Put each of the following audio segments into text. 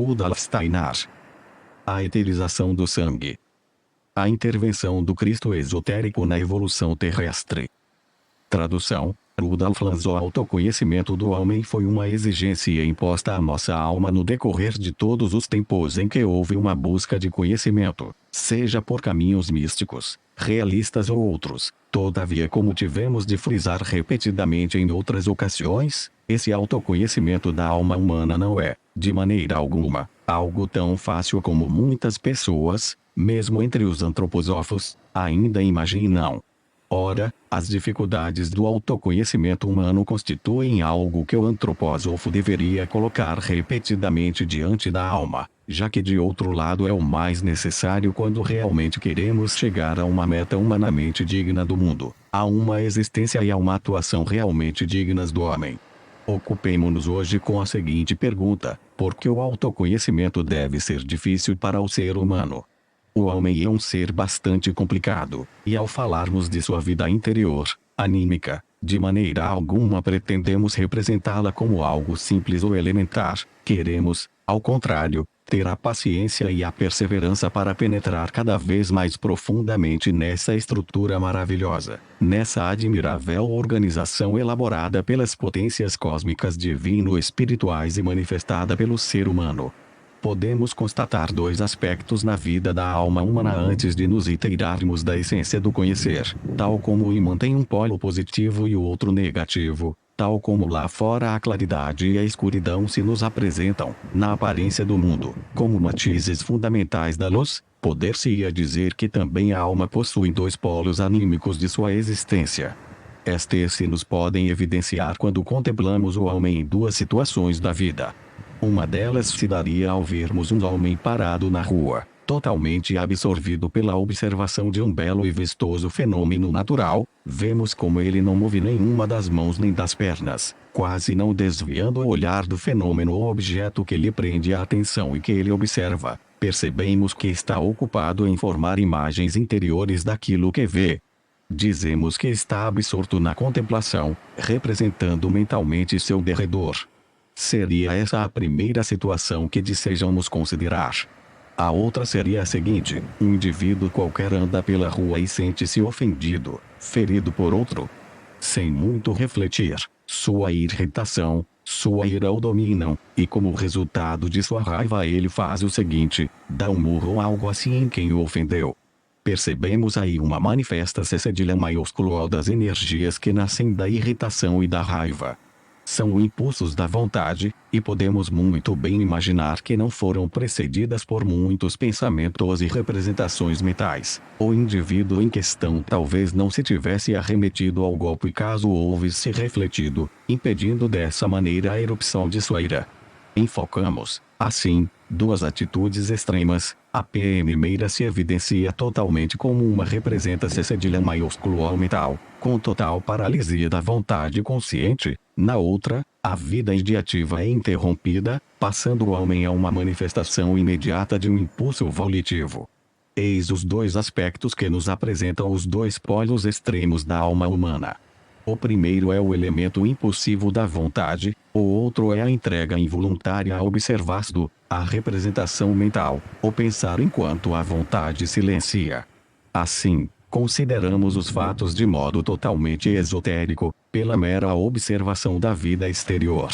Rudolf Steiner. A eterização do sangue. A intervenção do Cristo esotérico na evolução terrestre. Tradução: Rudolf Lanz. O autoconhecimento do homem foi uma exigência imposta à nossa alma no decorrer de todos os tempos em que houve uma busca de conhecimento, seja por caminhos místicos, realistas ou outros. Todavia, como tivemos de frisar repetidamente em outras ocasiões, esse autoconhecimento da alma humana não é, de maneira alguma, algo tão fácil como muitas pessoas, mesmo entre os antroposófos, ainda imaginam. Ora, as dificuldades do autoconhecimento humano constituem algo que o antroposófo deveria colocar repetidamente diante da alma, já que de outro lado é o mais necessário quando realmente queremos chegar a uma meta humanamente digna do mundo, a uma existência e a uma atuação realmente dignas do homem. Ocupemo-nos hoje com a seguinte pergunta: por que o autoconhecimento deve ser difícil para o ser humano? O homem é um ser bastante complicado, e ao falarmos de sua vida interior, anímica, de maneira alguma pretendemos representá-la como algo simples ou elementar. Queremos, ao contrário, ter a paciência e a perseverança para penetrar cada vez mais profundamente nessa estrutura maravilhosa, nessa admirável organização elaborada pelas potências cósmicas divino-espirituais e manifestada pelo ser humano. Podemos constatar dois aspectos na vida da alma humana antes de nos inteirarmos da essência do conhecer, tal como o ímã tem um polo positivo e o outro negativo, tal como lá fora a claridade e a escuridão se nos apresentam, na aparência do mundo, como matizes fundamentais da luz. Poder-se-ia dizer que também a alma possui dois polos anímicos de sua existência. Estes se nos podem evidenciar quando contemplamos o homem em duas situações da vida. Uma delas se daria ao vermos um homem parado na rua, totalmente absorvido pela observação de um belo e vistoso fenômeno natural. Vemos como ele não move nenhuma das mãos nem das pernas, quase não desviando o olhar do fenômeno ou objeto que lhe prende a atenção e que ele observa. Percebemos que está ocupado em formar imagens interiores daquilo que vê. Dizemos que está absorto na contemplação, representando mentalmente seu derredor. Seria essa a primeira situação que desejamos considerar. A outra seria a seguinte: um indivíduo qualquer anda pela rua e sente-se ofendido, ferido por outro. Sem muito refletir, sua irritação, sua ira o dominam, e como resultado de sua raiva ele faz o seguinte: dá um murro ou algo assim em quem o ofendeu. Percebemos aí uma manifesta cedilha maiúsculo das energias que nascem da irritação e da raiva. São impulsos da vontade, e podemos muito bem imaginar que não foram precedidas por muitos pensamentos e representações mentais. O indivíduo em questão talvez não se tivesse arremetido ao golpe caso houvesse refletido, impedindo dessa maneira a erupção de sua ira. Enfocamos, assim, duas atitudes extremas. A primeira se evidencia totalmente como uma representa-se cedilha maiúsculo ao mental, com total paralisia da vontade consciente. Na outra, a vida ideativa é interrompida, passando o homem a uma manifestação imediata de um impulso volitivo. Eis os dois aspectos que nos apresentam os dois polos extremos da alma humana. O primeiro é o elemento impulsivo da vontade, o outro é a entrega involuntária ao observar-do, a representação mental, o pensar enquanto a vontade silencia. Assim, consideramos os fatos de modo totalmente esotérico, pela mera observação da vida exterior.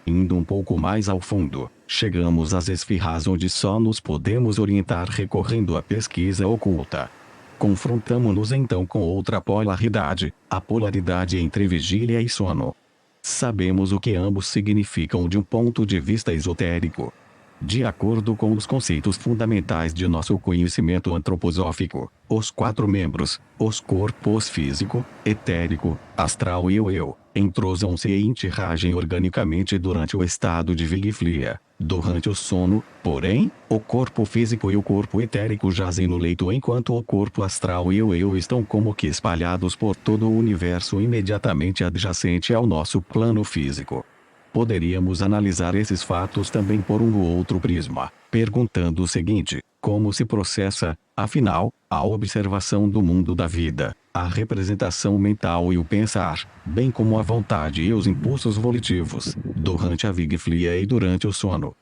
Indo um pouco mais ao fundo, chegamos às esferras onde só nos podemos orientar recorrendo à pesquisa oculta. Confrontamo-nos então com outra polaridade, a polaridade entre vigília e sono. Sabemos o que ambos significam de um ponto de vista esotérico. De acordo com os conceitos fundamentais de nosso conhecimento antroposófico, os quatro membros, os corpos físico, etérico, astral e o eu, entrosam-se e interagem organicamente durante o estado de vigília. Durante o sono, porém, o corpo físico e o corpo etérico jazem no leito enquanto o corpo astral e o eu estão como que espalhados por todo o universo imediatamente adjacente ao nosso plano físico. Poderíamos analisar esses fatos também por um ou outro prisma, perguntando o seguinte: como se processa, afinal, a observação do mundo da vida, a representação mental e o pensar, bem como a vontade e os impulsos volitivos, durante a vigília e durante o sono?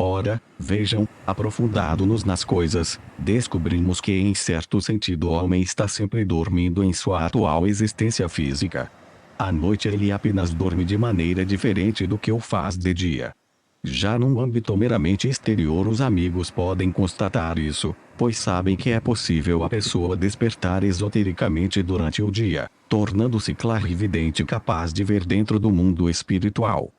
Ora, vejam, aprofundado-nos nas coisas, descobrimos que em certo sentido o homem está sempre dormindo em sua atual existência física. À noite ele apenas dorme de maneira diferente do que o faz de dia. Já num âmbito meramente exterior os amigos podem constatar isso, pois sabem que é possível a pessoa despertar esotericamente durante o dia, tornando-se clarividente capaz de ver dentro do mundo espiritual.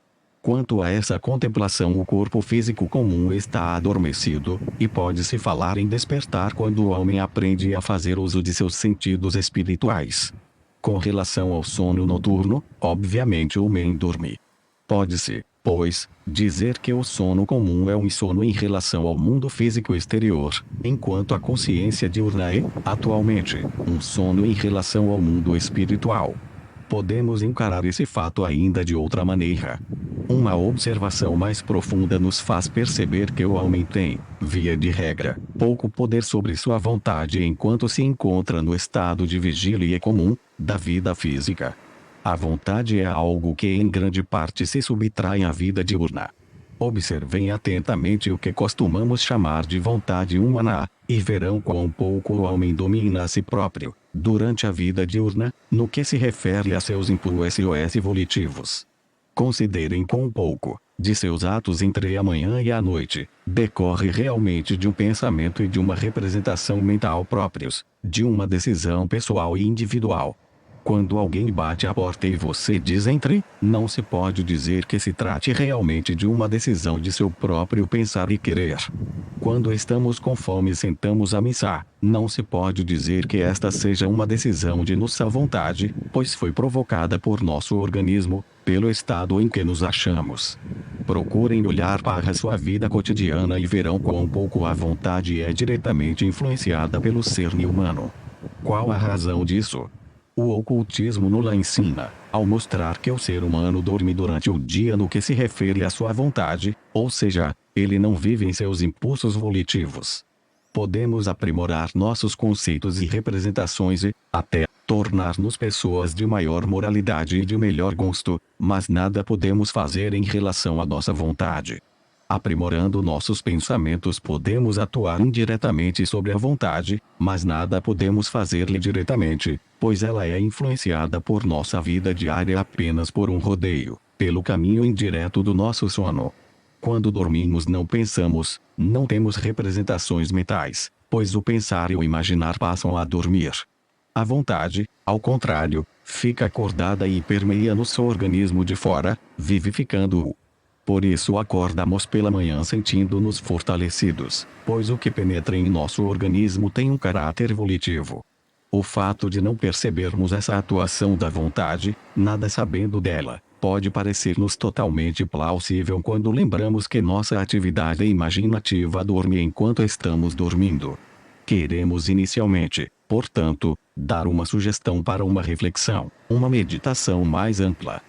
Quanto a essa contemplação, o corpo físico comum está adormecido, e pode-se falar em despertar quando o homem aprende a fazer uso de seus sentidos espirituais. Com relação ao sono noturno, obviamente o homem dorme. Pode-se, pois, dizer que o sono comum é um sono em relação ao mundo físico exterior, enquanto a consciência diurna é, atualmente, um sono em relação ao mundo espiritual. Podemos encarar esse fato ainda de outra maneira. Uma observação mais profunda nos faz perceber que o homem tem, via de regra, pouco poder sobre sua vontade enquanto se encontra no estado de vigília comum, da vida física. A vontade é algo que em grande parte se subtrai à vida diurna. Observem atentamente o que costumamos chamar de vontade humana, e verão quão pouco o homem domina a si próprio, durante a vida diurna, no que se refere a seus impulsos volitivos. Considerem quão pouco, de seus atos entre a manhã e a noite, decorre realmente de um pensamento e de uma representação mental próprios, de uma decisão pessoal e individual. Quando alguém bate à porta e você diz entre, não se pode dizer que se trate realmente de uma decisão de seu próprio pensar e querer. Quando estamos com fome e sentamos à missa, não se pode dizer que esta seja uma decisão de nossa vontade, pois foi provocada por nosso organismo, pelo estado em que nos achamos. Procurem olhar para sua vida cotidiana e verão quão pouco a vontade é diretamente influenciada pelo ser humano. Qual a razão disso? O ocultismo nos ensina, ao mostrar que o ser humano dorme durante o dia no que se refere à sua vontade, ou seja, ele não vive em seus impulsos volitivos. Podemos aprimorar nossos conceitos e representações e, até, tornar-nos pessoas de maior moralidade e de melhor gosto, mas nada podemos fazer em relação à nossa vontade. Aprimorando nossos pensamentos podemos atuar indiretamente sobre a vontade, mas nada podemos fazer-lhe diretamente, pois ela é influenciada por nossa vida diária apenas por um rodeio, pelo caminho indireto do nosso sono. Quando dormimos não pensamos, não temos representações mentais, pois o pensar e o imaginar passam a dormir. A vontade, ao contrário, fica acordada e permeia nosso organismo de fora, vivificando-o. Por isso acordamos pela manhã sentindo-nos fortalecidos, pois o que penetra em nosso organismo tem um caráter volitivo. O fato de não percebermos essa atuação da vontade, nada sabendo dela, pode parecer-nos totalmente plausível quando lembramos que nossa atividade imaginativa dorme enquanto estamos dormindo. Queremos inicialmente, portanto, dar uma sugestão para uma reflexão, uma meditação mais ampla.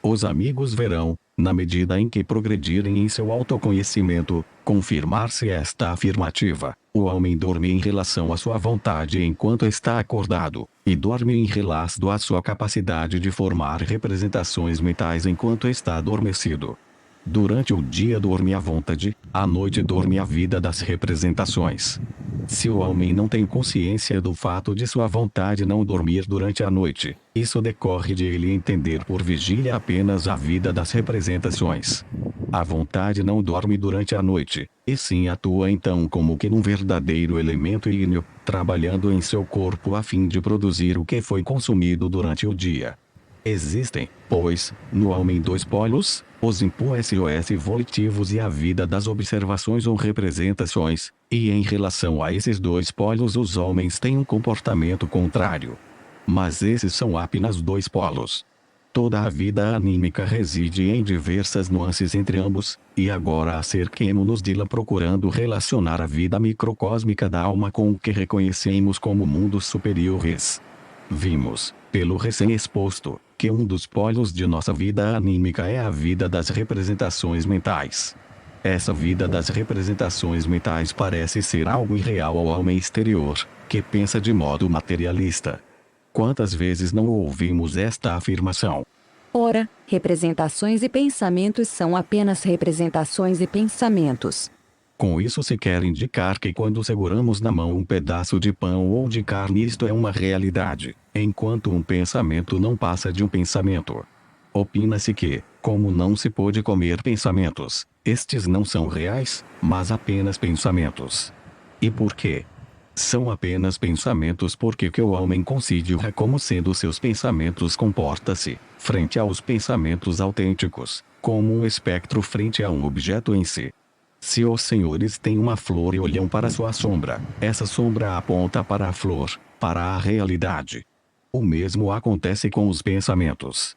Os amigos verão, na medida em que progredirem em seu autoconhecimento, confirmar-se esta afirmativa: o homem dorme em relação à sua vontade enquanto está acordado, e dorme em relação à sua capacidade de formar representações mentais enquanto está adormecido. Durante o dia dorme a vontade, à noite dorme a vida das representações. Se o homem não tem consciência do fato de sua vontade não dormir durante a noite, isso decorre de ele entender por vigília apenas a vida das representações. A vontade não dorme durante a noite, e sim atua então como que num verdadeiro elemento ígneo, trabalhando em seu corpo a fim de produzir o que foi consumido durante o dia. Existem, pois, no homem dois polos, os impulsos volitivos e a vida das observações ou representações, e em relação a esses dois polos os homens têm um comportamento contrário. Mas esses são apenas dois polos. Toda a vida anímica reside em diversas nuances entre ambos, e agora acerquemo-nos de-la procurando relacionar a vida microcósmica da alma com o que reconhecemos como mundos superiores. Vimos, pelo recém-exposto, que um dos polos de nossa vida anímica é a vida das representações mentais. Essa vida das representações mentais parece ser algo irreal ao homem exterior, que pensa de modo materialista. Quantas vezes não ouvimos esta afirmação? Ora, representações e pensamentos são apenas representações e pensamentos. Com isso se quer indicar que quando seguramos na mão um pedaço de pão ou de carne, isto é uma realidade, enquanto um pensamento não passa de um pensamento. Opina-se que, como não se pode comer pensamentos, estes não são reais, mas apenas pensamentos. E por quê? São apenas pensamentos porque que o homem considera como sendo seus pensamentos comporta-se, frente aos pensamentos autênticos, como um espectro frente a um objeto em si. Se os senhores têm uma flor e olham para sua sombra, essa sombra aponta para a flor, para a realidade. O mesmo acontece com os pensamentos.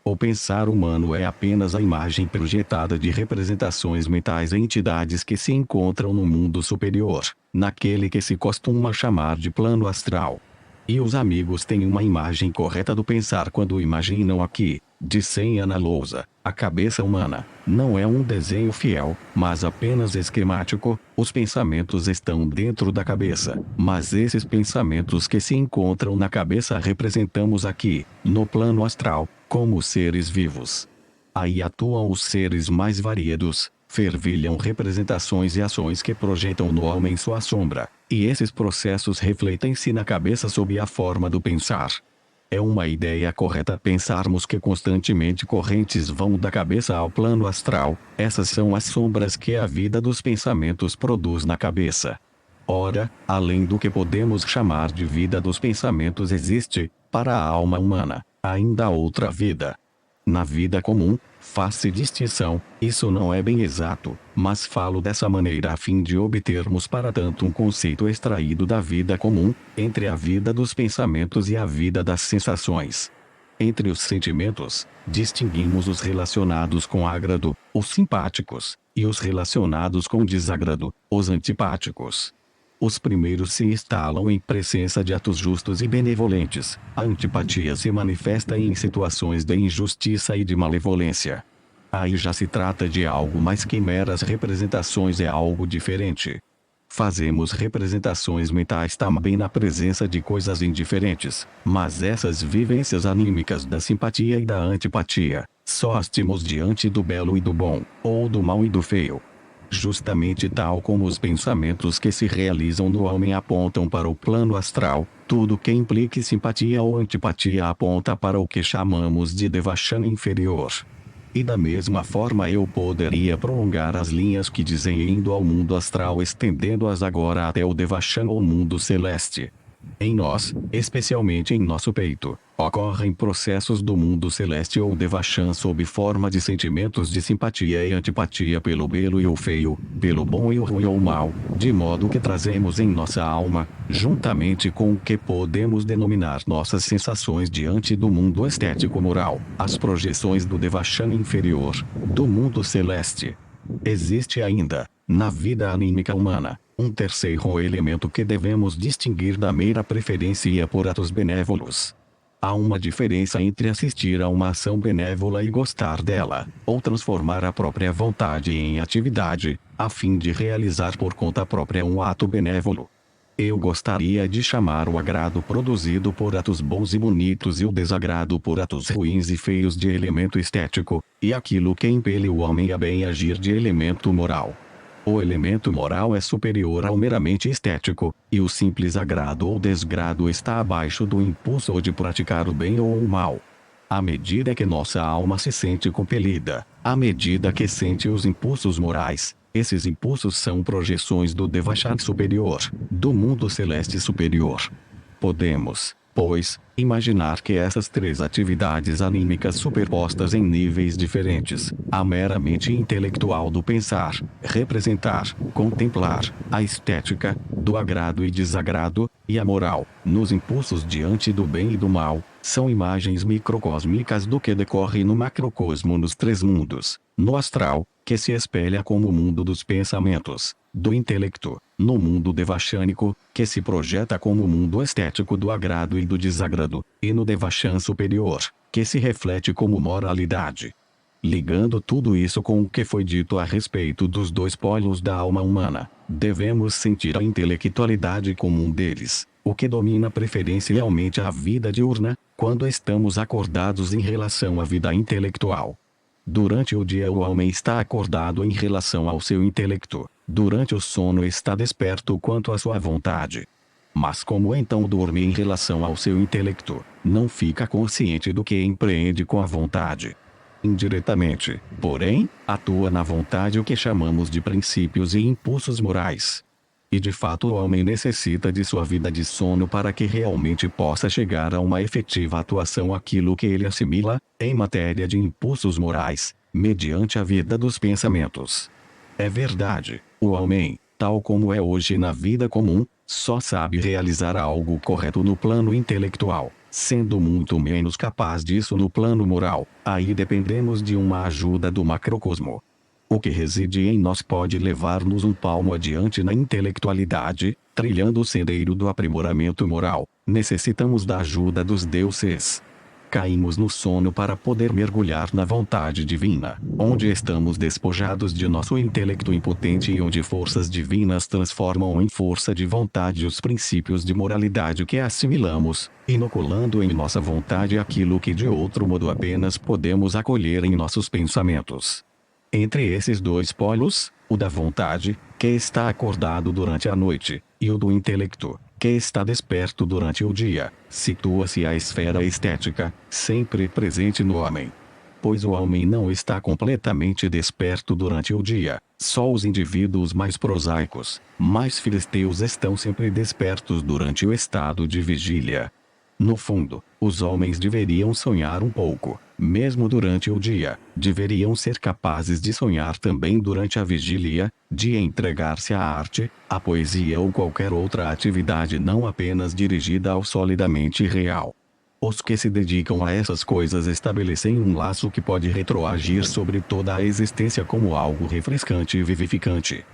O pensar humano é apenas a imagem projetada de representações mentais em entidades que se encontram no mundo superior, naquele que se costuma chamar de plano astral. E os amigos têm uma imagem correta do pensar quando imaginam aqui, disse Ana Lousa, a cabeça humana não é um desenho fiel, mas apenas esquemático. Os pensamentos estão dentro da cabeça, mas esses pensamentos que se encontram na cabeça representamos aqui, no plano astral, como seres vivos. Aí atuam os seres mais variados, fervilham representações e ações que projetam no homem sua sombra, e esses processos refletem-se na cabeça sob a forma do pensar. É uma ideia correta pensarmos que constantemente correntes vão da cabeça ao plano astral. Essas são as sombras que a vida dos pensamentos produz na cabeça. Ora, além do que podemos chamar de vida dos pensamentos existe, para a alma humana, ainda outra vida. Na vida comum, faz-se distinção, isso não é bem exato, mas falo dessa maneira a fim de obtermos para tanto um conceito extraído da vida comum, entre a vida dos pensamentos e a vida das sensações. Entre os sentimentos, distinguimos os relacionados com agrado, os simpáticos, e os relacionados com desagrado, os antipáticos. Os primeiros se instalam em presença de atos justos e benevolentes. A antipatia se manifesta em situações de injustiça e de malevolência. Aí já se trata de algo mais que meras representações, é algo diferente. Fazemos representações mentais também na presença de coisas indiferentes, mas essas vivências anímicas da simpatia e da antipatia, só as temos diante do belo e do bom, ou do mal e do feio. Justamente tal como os pensamentos que se realizam no homem apontam para o plano astral, tudo que implique simpatia ou antipatia aponta para o que chamamos de Devachan inferior. E da mesma forma eu poderia prolongar as linhas que dizem indo ao mundo astral, estendendo-as agora até o Devachan ou mundo celeste. Em nós, especialmente em nosso peito, ocorrem processos do mundo celeste ou Devachan sob forma de sentimentos de simpatia e antipatia pelo belo e o feio, pelo bom e o ruim ou mal, de modo que trazemos em nossa alma, juntamente com o que podemos denominar nossas sensações diante do mundo estético moral, as projeções do Devachan inferior, do mundo celeste. Existe ainda, na vida anímica humana, um terceiro elemento que devemos distinguir da mera preferência por atos benévolos. Há uma diferença entre assistir a uma ação benévola e gostar dela, ou transformar a própria vontade em atividade, a fim de realizar por conta própria um ato benévolo. Eu gostaria de chamar o agrado produzido por atos bons e bonitos e o desagrado por atos ruins e feios de elemento estético, e aquilo que impele o homem a bem agir de elemento moral. O elemento moral é superior ao meramente estético, e o simples agrado ou desgrado está abaixo do impulso de praticar o bem ou o mal. À medida que nossa alma se sente compelida, à medida que sente os impulsos morais, esses impulsos são projeções do Devachan superior, do mundo celeste superior. Podemos, pois, imaginar que essas três atividades anímicas superpostas em níveis diferentes, a meramente intelectual do pensar, representar, contemplar, a estética, do agrado e desagrado, e a moral, nos impulsos diante do bem e do mal, são imagens microcósmicas do que decorre no macrocosmo nos três mundos, no astral, que se espelha como o mundo dos pensamentos, do intelecto, no mundo devachânico, que se projeta como o mundo estético do agrado e do desagrado, e no Devachan superior, que se reflete como moralidade. Ligando tudo isso com o que foi dito a respeito dos dois polos da alma humana, devemos sentir a intelectualidade como um deles, o que domina preferencialmente a vida diurna, quando estamos acordados em relação à vida intelectual. Durante o dia o homem está acordado em relação ao seu intelecto, durante o sono está desperto quanto à sua vontade. Mas como então dorme em relação ao seu intelecto, não fica consciente do que empreende com a vontade. Indiretamente, porém, atua na vontade o que chamamos de princípios e impulsos morais. E de fato o homem necessita de sua vida de sono para que realmente possa chegar a uma efetiva atuação aquilo que ele assimila, em matéria de impulsos morais, mediante a vida dos pensamentos. É verdade, o homem, tal como é hoje na vida comum, só sabe realizar algo correto no plano intelectual, sendo muito menos capaz disso no plano moral. Aí dependemos de uma ajuda do macrocosmo. O que reside em nós pode levar-nos um palmo adiante na intelectualidade, trilhando o sendeiro do aprimoramento moral. Necessitamos da ajuda dos deuses. Caímos no sono para poder mergulhar na vontade divina, onde estamos despojados de nosso intelecto impotente e onde forças divinas transformam em força de vontade os princípios de moralidade que assimilamos, inoculando em nossa vontade aquilo que de outro modo apenas podemos acolher em nossos pensamentos. Entre esses dois polos, o da vontade, que está acordado durante a noite, e o do intelecto, que está desperto durante o dia, situa-se a esfera estética, sempre presente no homem. Pois o homem não está completamente desperto durante o dia, só os indivíduos mais prosaicos, mais filisteus estão sempre despertos durante o estado de vigília. No fundo, os homens deveriam sonhar um pouco, mesmo durante o dia, deveriam ser capazes de sonhar também durante a vigília, de entregar-se à arte, à poesia ou qualquer outra atividade não apenas dirigida ao solidamente real. Os que se dedicam a essas coisas estabelecem um laço que pode retroagir sobre toda a existência como algo refrescante e vivificante.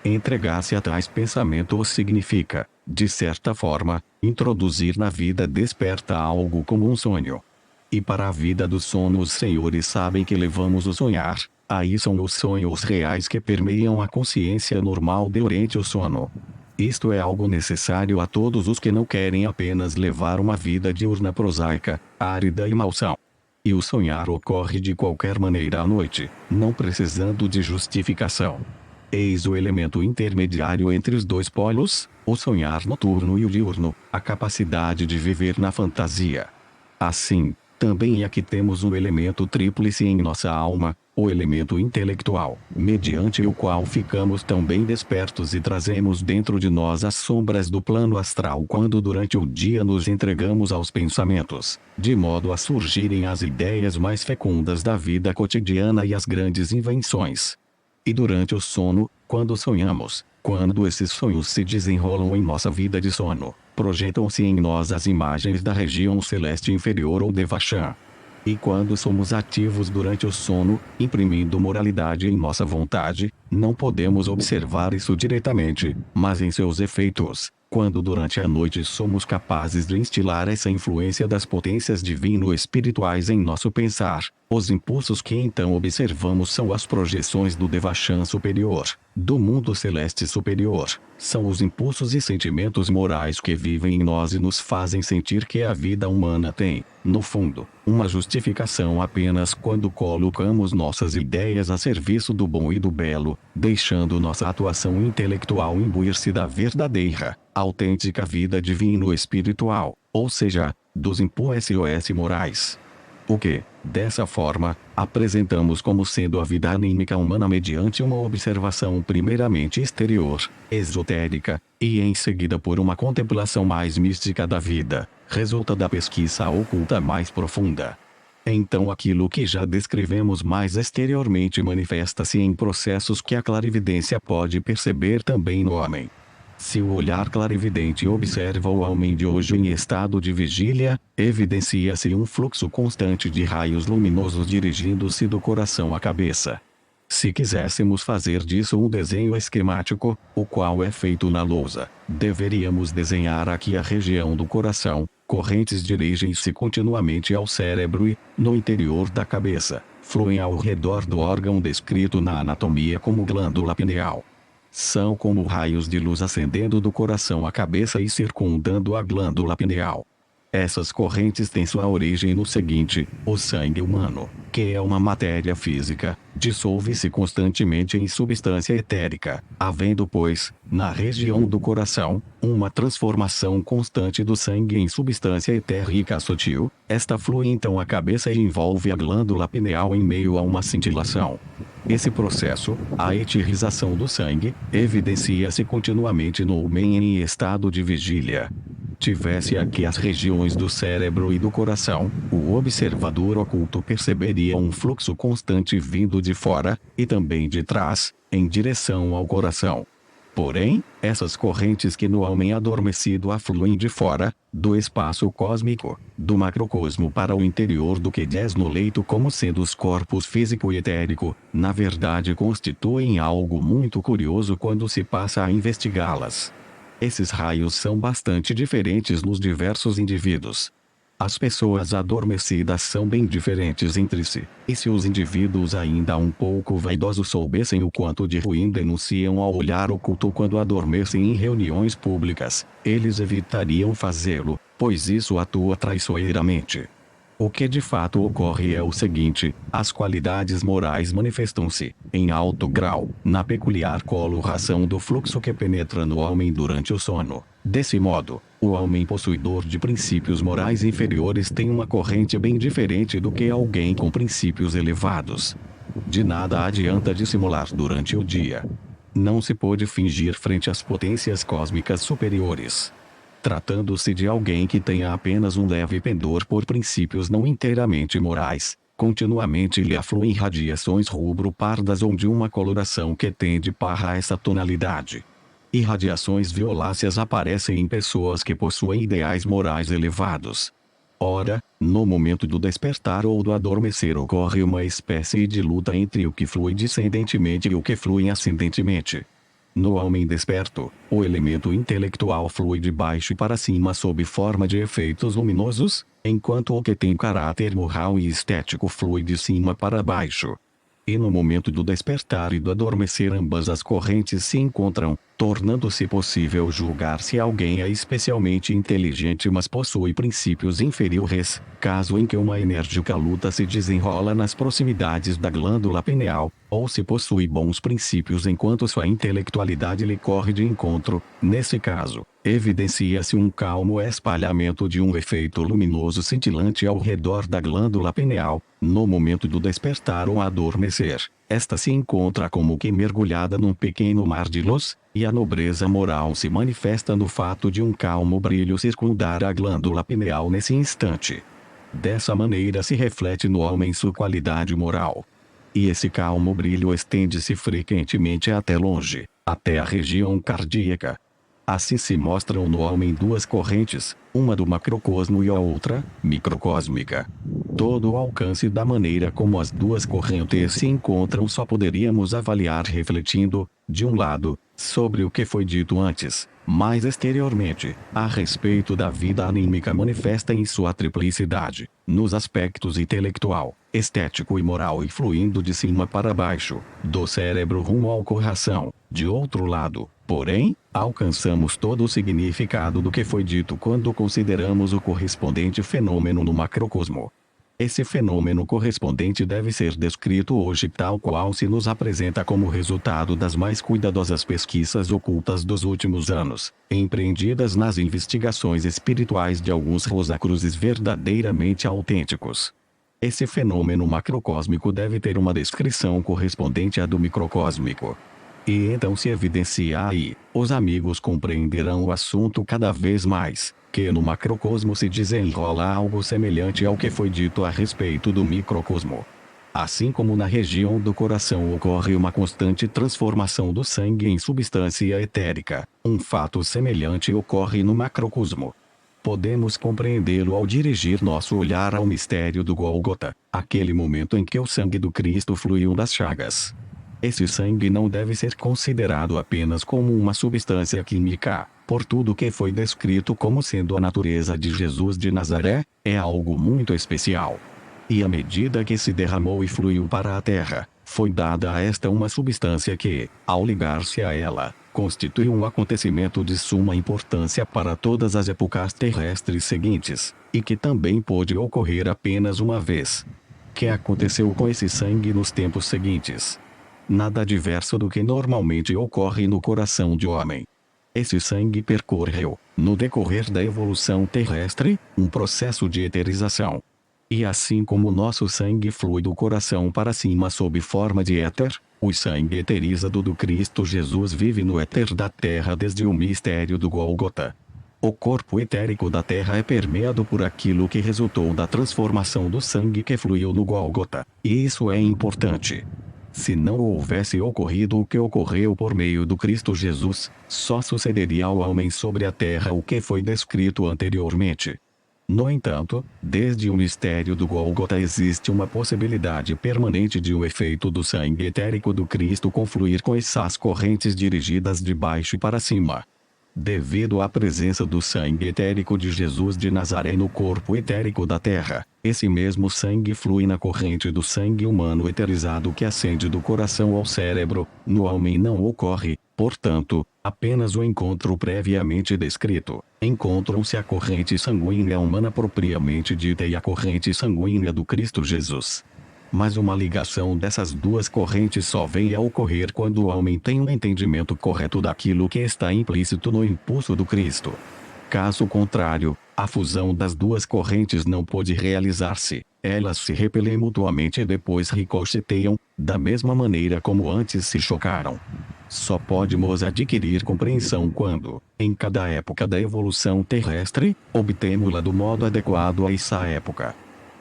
Entregar-se a tais pensamentos significa, de certa forma, introduzir na vida desperta algo como um sonho. E para a vida do sono os senhores sabem que levamos o sonhar, aí são os sonhos reais que permeiam a consciência normal durante o sono. Isto é algo necessário a todos os que não querem apenas levar uma vida diurna prosaica, árida e malsão. E o sonhar ocorre de qualquer maneira à noite, não precisando de justificação. Eis o elemento intermediário entre os dois polos, o sonhar noturno e o diurno, a capacidade de viver na fantasia. Assim, também aqui temos um elemento tríplice em nossa alma, o elemento intelectual, mediante o qual ficamos tão bem despertos e trazemos dentro de nós as sombras do plano astral quando durante o dia nos entregamos aos pensamentos, de modo a surgirem as ideias mais fecundas da vida cotidiana e as grandes invenções. E durante o sono, quando sonhamos, quando esses sonhos se desenrolam em nossa vida de sono, projetam-se em nós as imagens da região celeste inferior ou Devachan. E quando somos ativos durante o sono, imprimindo moralidade em nossa vontade, não podemos observar isso diretamente, mas em seus efeitos, quando durante a noite somos capazes de instilar essa influência das potências divino-espirituais em nosso pensar, os impulsos que então observamos são as projeções do Devachan superior, do mundo celeste superior, são os impulsos e sentimentos morais que vivem em nós e nos fazem sentir que a vida humana tem, no fundo, uma justificação apenas quando colocamos nossas ideias a serviço do bom e do belo, deixando nossa atuação intelectual imbuir-se da verdadeira, autêntica vida divino-espiritual, ou seja, dos impulsos morais. O que, dessa forma, apresentamos como sendo a vida anímica humana mediante uma observação primeiramente exterior, esotérica, e em seguida por uma contemplação mais mística da vida, resulta da pesquisa oculta mais profunda. Então aquilo que já descrevemos mais exteriormente manifesta-se em processos que a clarividência pode perceber também no homem. Se o olhar clarividente observa o homem de hoje em estado de vigília, evidencia-se um fluxo constante de raios luminosos dirigindo-se do coração à cabeça. Se quiséssemos fazer disso um desenho esquemático, o qual é feito na lousa, deveríamos desenhar aqui a região do coração. Correntes dirigem-se continuamente ao cérebro e, no interior da cabeça, fluem ao redor do órgão descrito na anatomia como glândula pineal. São como raios de luz ascendendo do coração à cabeça e circundando a glândula pineal. Essas correntes têm sua origem no seguinte: o sangue humano, que é uma matéria física, dissolve-se constantemente em substância etérica, havendo, pois, na região do coração, uma transformação constante do sangue em substância etérica sutil. Esta flui então à cabeça e envolve a glândula pineal em meio a uma cintilação. Esse processo, a eterização do sangue, evidencia-se continuamente no homem em estado de vigília. Tivesse aqui as regiões do cérebro e do coração, o observador oculto perceberia um fluxo constante vindo de fora, e também de trás, em direção ao coração. Porém, essas correntes que no homem adormecido afluem de fora, do espaço cósmico, do macrocosmo para o interior do que diz no leito como sendo os corpos físico e etérico, na verdade constituem algo muito curioso quando se passa a investigá-las. Esses raios são bastante diferentes nos diversos indivíduos. As pessoas adormecidas são bem diferentes entre si, e se os indivíduos ainda um pouco vaidosos soubessem o quanto de ruim denunciam ao olhar oculto quando adormecem em reuniões públicas, eles evitariam fazê-lo, pois isso atua traiçoeiramente. O que de fato ocorre é o seguinte: as qualidades morais manifestam-se, em alto grau, na peculiar coloração do fluxo que penetra no homem durante o sono. Desse modo, o homem possuidor de princípios morais inferiores tem uma corrente bem diferente do que alguém com princípios elevados. De nada adianta dissimular durante o dia. Não se pode fingir frente às potências cósmicas superiores. Tratando-se de alguém que tenha apenas um leve pendor por princípios não inteiramente morais, continuamente lhe afluem radiações rubro-pardas ou de uma coloração que tende para essa tonalidade. Irradiações violáceas aparecem em pessoas que possuem ideais morais elevados. Ora, no momento do despertar ou do adormecer ocorre uma espécie de luta entre o que flui descendentemente e o que flui ascendentemente. No homem desperto, o elemento intelectual flui de baixo para cima sob forma de efeitos luminosos, enquanto o que tem caráter moral e estético flui de cima para baixo. E no momento do despertar e do adormecer ambas as correntes se encontram, tornando-se possível julgar se alguém é especialmente inteligente mas possui princípios inferiores, caso em que uma enérgica luta se desenrola nas proximidades da glândula pineal, ou se possui bons princípios enquanto sua intelectualidade lhe corre de encontro. Nesse caso, evidencia-se um calmo espalhamento de um efeito luminoso cintilante ao redor da glândula pineal. No momento do despertar ou adormecer, esta se encontra como que mergulhada num pequeno mar de luz, e a nobreza moral se manifesta no fato de um calmo brilho circundar a glândula pineal nesse instante. Dessa maneira se reflete no homem sua qualidade moral. E esse calmo brilho estende-se frequentemente até longe, até a região cardíaca. Assim se mostram no homem duas correntes, uma do macrocosmo e a outra, microcósmica. Todo o alcance da maneira como as duas correntes se encontram só poderíamos avaliar refletindo, de um lado, sobre o que foi dito antes, mais exteriormente, a respeito da vida anímica manifesta em sua triplicidade, nos aspectos intelectual, estético e moral e fluindo de cima para baixo, do cérebro rumo ao coração. De outro lado, porém, alcançamos todo o significado do que foi dito quando consideramos o correspondente fenômeno no macrocosmo. Esse fenômeno correspondente deve ser descrito hoje tal qual se nos apresenta como resultado das mais cuidadosas pesquisas ocultas dos últimos anos, empreendidas nas investigações espirituais de alguns rosacruzes verdadeiramente autênticos. Esse fenômeno macrocósmico deve ter uma descrição correspondente à do microcósmico. E então se evidencia aí, os amigos compreenderão o assunto cada vez mais, que no macrocosmo se desenrola algo semelhante ao que foi dito a respeito do microcosmo. Assim como na região do coração ocorre uma constante transformação do sangue em substância etérica, um fato semelhante ocorre no macrocosmo. Podemos compreendê-lo ao dirigir nosso olhar ao mistério do Gólgota, aquele momento em que o sangue do Cristo fluiu das chagas. Esse sangue não deve ser considerado apenas como uma substância química, por tudo que foi descrito como sendo a natureza de Jesus de Nazaré, é algo muito especial. E à medida que se derramou e fluiu para a terra, foi dada a esta uma substância que, ao ligar-se a ela, constitui um acontecimento de suma importância para todas as épocas terrestres seguintes, e que também pôde ocorrer apenas uma vez. Que aconteceu com esse sangue nos tempos seguintes? Nada diverso do que normalmente ocorre no coração de homem. Esse sangue percorreu, no decorrer da evolução terrestre, um processo de eterização. E assim como o nosso sangue flui do coração para cima sob forma de éter, o sangue eterizado do Cristo Jesus vive no éter da terra desde o mistério do Gólgota. O corpo etérico da terra é permeado por aquilo que resultou da transformação do sangue que fluiu no Gólgota, e isso é importante. Se não houvesse ocorrido o que ocorreu por meio do Cristo Jesus, só sucederia ao homem sobre a terra o que foi descrito anteriormente. No entanto, desde o mistério do Gólgota existe uma possibilidade permanente de o efeito do sangue etérico do Cristo confluir com essas correntes dirigidas de baixo para cima. Devido à presença do sangue etérico de Jesus de Nazaré no corpo etérico da terra, esse mesmo sangue flui na corrente do sangue humano eterizado que ascende do coração ao cérebro. No homem não ocorre, portanto, apenas o encontro previamente descrito. Encontram-se a corrente sanguínea humana propriamente dita e a corrente sanguínea do Cristo Jesus. Mas uma ligação dessas duas correntes só vem a ocorrer quando o homem tem um entendimento correto daquilo que está implícito no impulso do Cristo. Caso contrário, a fusão das duas correntes não pode realizar-se. Elas se repelem mutuamente e depois ricocheteiam, da mesma maneira como antes se chocaram. Só podemos adquirir compreensão quando, em cada época da evolução terrestre, obtemos-la do modo adequado a essa época.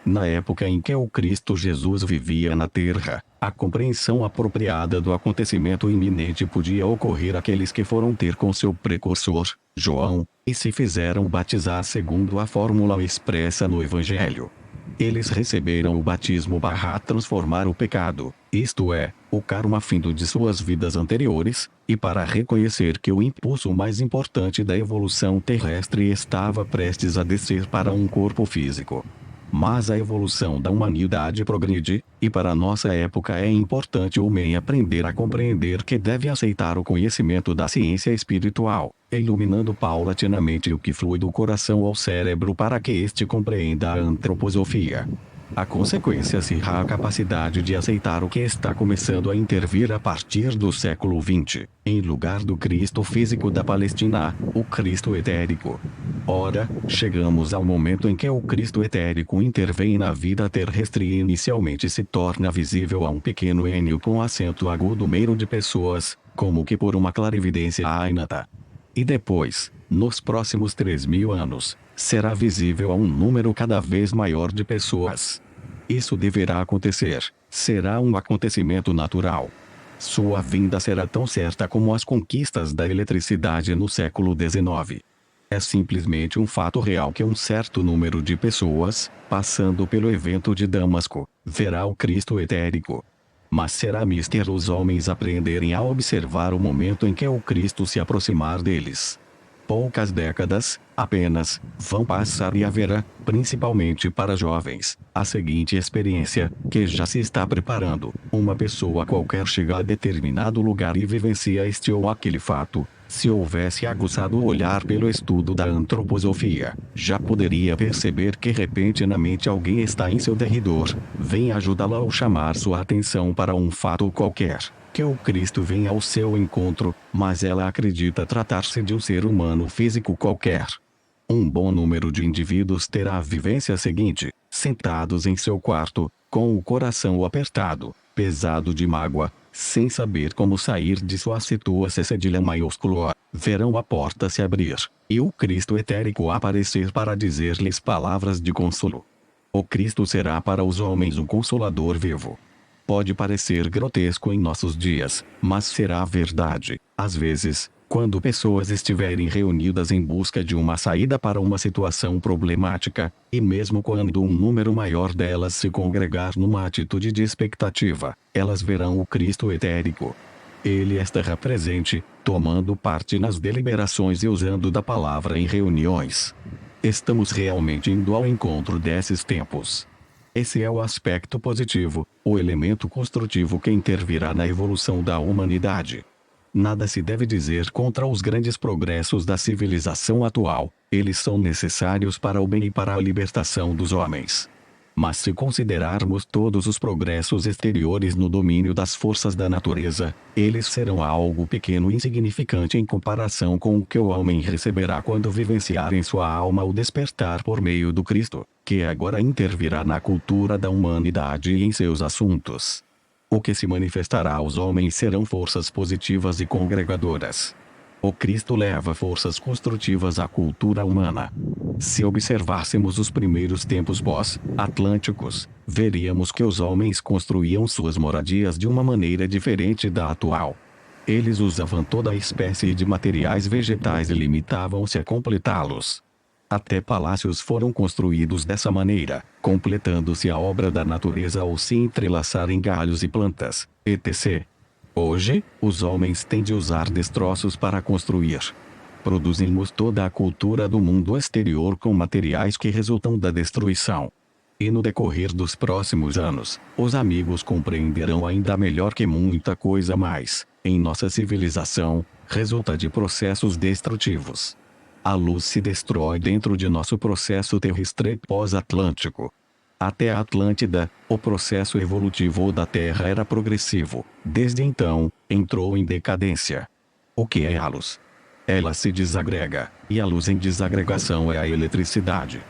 Na época em que o Cristo Jesus vivia na terra, a compreensão apropriada do acontecimento iminente podia ocorrer àqueles que foram ter com seu precursor, João, e se fizeram batizar segundo a fórmula expressa no Evangelho. Eles receberam o batismo para transformar o pecado, isto é, o karma findo de suas vidas anteriores, e para reconhecer que o impulso mais importante da evolução terrestre estava prestes a descer para um corpo físico. Mas a evolução da humanidade progride, e para nossa época é importante o homem aprender a compreender que deve aceitar o conhecimento da ciência espiritual, iluminando paulatinamente o que flui do coração ao cérebro para que este compreenda a antroposofia. A consequência será a capacidade de aceitar o que está começando a intervir a partir do século XX, em lugar do Cristo físico da Palestina, o Cristo etérico. Ora, chegamos ao momento em que o Cristo etérico intervém na vida terrestre e inicialmente se torna visível a um pequeno N com acento agudo meio de pessoas, como que por uma clarividência ainata. E depois, nos próximos 3.000 anos, será visível a um número cada vez maior de pessoas. Isso deverá acontecer, será um acontecimento natural. Sua vinda será tão certa como as conquistas da eletricidade no século XIX. É simplesmente um fato real que um certo número de pessoas, passando pelo evento de Damasco, verá o Cristo etérico. Mas será mister os homens aprenderem a observar o momento em que o Cristo se aproximar deles. Poucas décadas, apenas, vão passar e haverá, principalmente para jovens, a seguinte experiência, que já se está preparando. Uma pessoa qualquer chega a determinado lugar e vivencia este ou aquele fato. Se houvesse aguçado o olhar pelo estudo da antroposofia, já poderia perceber que repentinamente alguém está em seu derredor, vem ajudá-la ou chamar sua atenção para um fato qualquer. Que o Cristo vem ao seu encontro, mas ela acredita tratar-se de um ser humano físico qualquer. Um bom número de indivíduos terá a vivência seguinte: sentados em seu quarto, com o coração apertado, pesado de mágoa, sem saber como sair de sua situação cedilha maiúsculo, verão a porta se abrir, e o Cristo etérico aparecer para dizer-lhes palavras de consolo. O Cristo será para os homens um consolador vivo. Pode parecer grotesco em nossos dias, mas será verdade. Às vezes, quando pessoas estiverem reunidas em busca de uma saída para uma situação problemática, e mesmo quando um número maior delas se congregar numa atitude de expectativa, elas verão o Cristo etérico. Ele estará presente, tomando parte nas deliberações e usando da palavra em reuniões. Estamos realmente indo ao encontro desses tempos. Esse é o aspecto positivo, o elemento construtivo que intervirá na evolução da humanidade. Nada se deve dizer contra os grandes progressos da civilização atual, eles são necessários para o bem e para a libertação dos homens. Mas se considerarmos todos os progressos exteriores no domínio das forças da natureza, eles serão algo pequeno e insignificante em comparação com o que o homem receberá quando vivenciar em sua alma o despertar por meio do Cristo, que agora intervirá na cultura da humanidade e em seus assuntos. O que se manifestará aos homens serão forças positivas e congregadoras. O Cristo leva forças construtivas à cultura humana. Se observássemos os primeiros tempos pós-atlânticos, veríamos que os homens construíam suas moradias de uma maneira diferente da atual. Eles usavam toda a espécie de materiais vegetais e limitavam-se a completá-los. Até palácios foram construídos dessa maneira, completando-se a obra da natureza ao se entrelaçar em galhos e plantas, etc. Hoje, os homens têm de usar destroços para construir. Produzimos toda a cultura do mundo exterior com materiais que resultam da destruição. E no decorrer dos próximos anos, os amigos compreenderão ainda melhor que muita coisa mais, em nossa civilização, resulta de processos destrutivos. A luz se destrói dentro de nosso processo terrestre pós-atlântico. Até a Atlântida, o processo evolutivo da Terra era progressivo. Desde então, entrou em decadência. O que é a luz? Ela se desagrega, e a luz em desagregação é a eletricidade.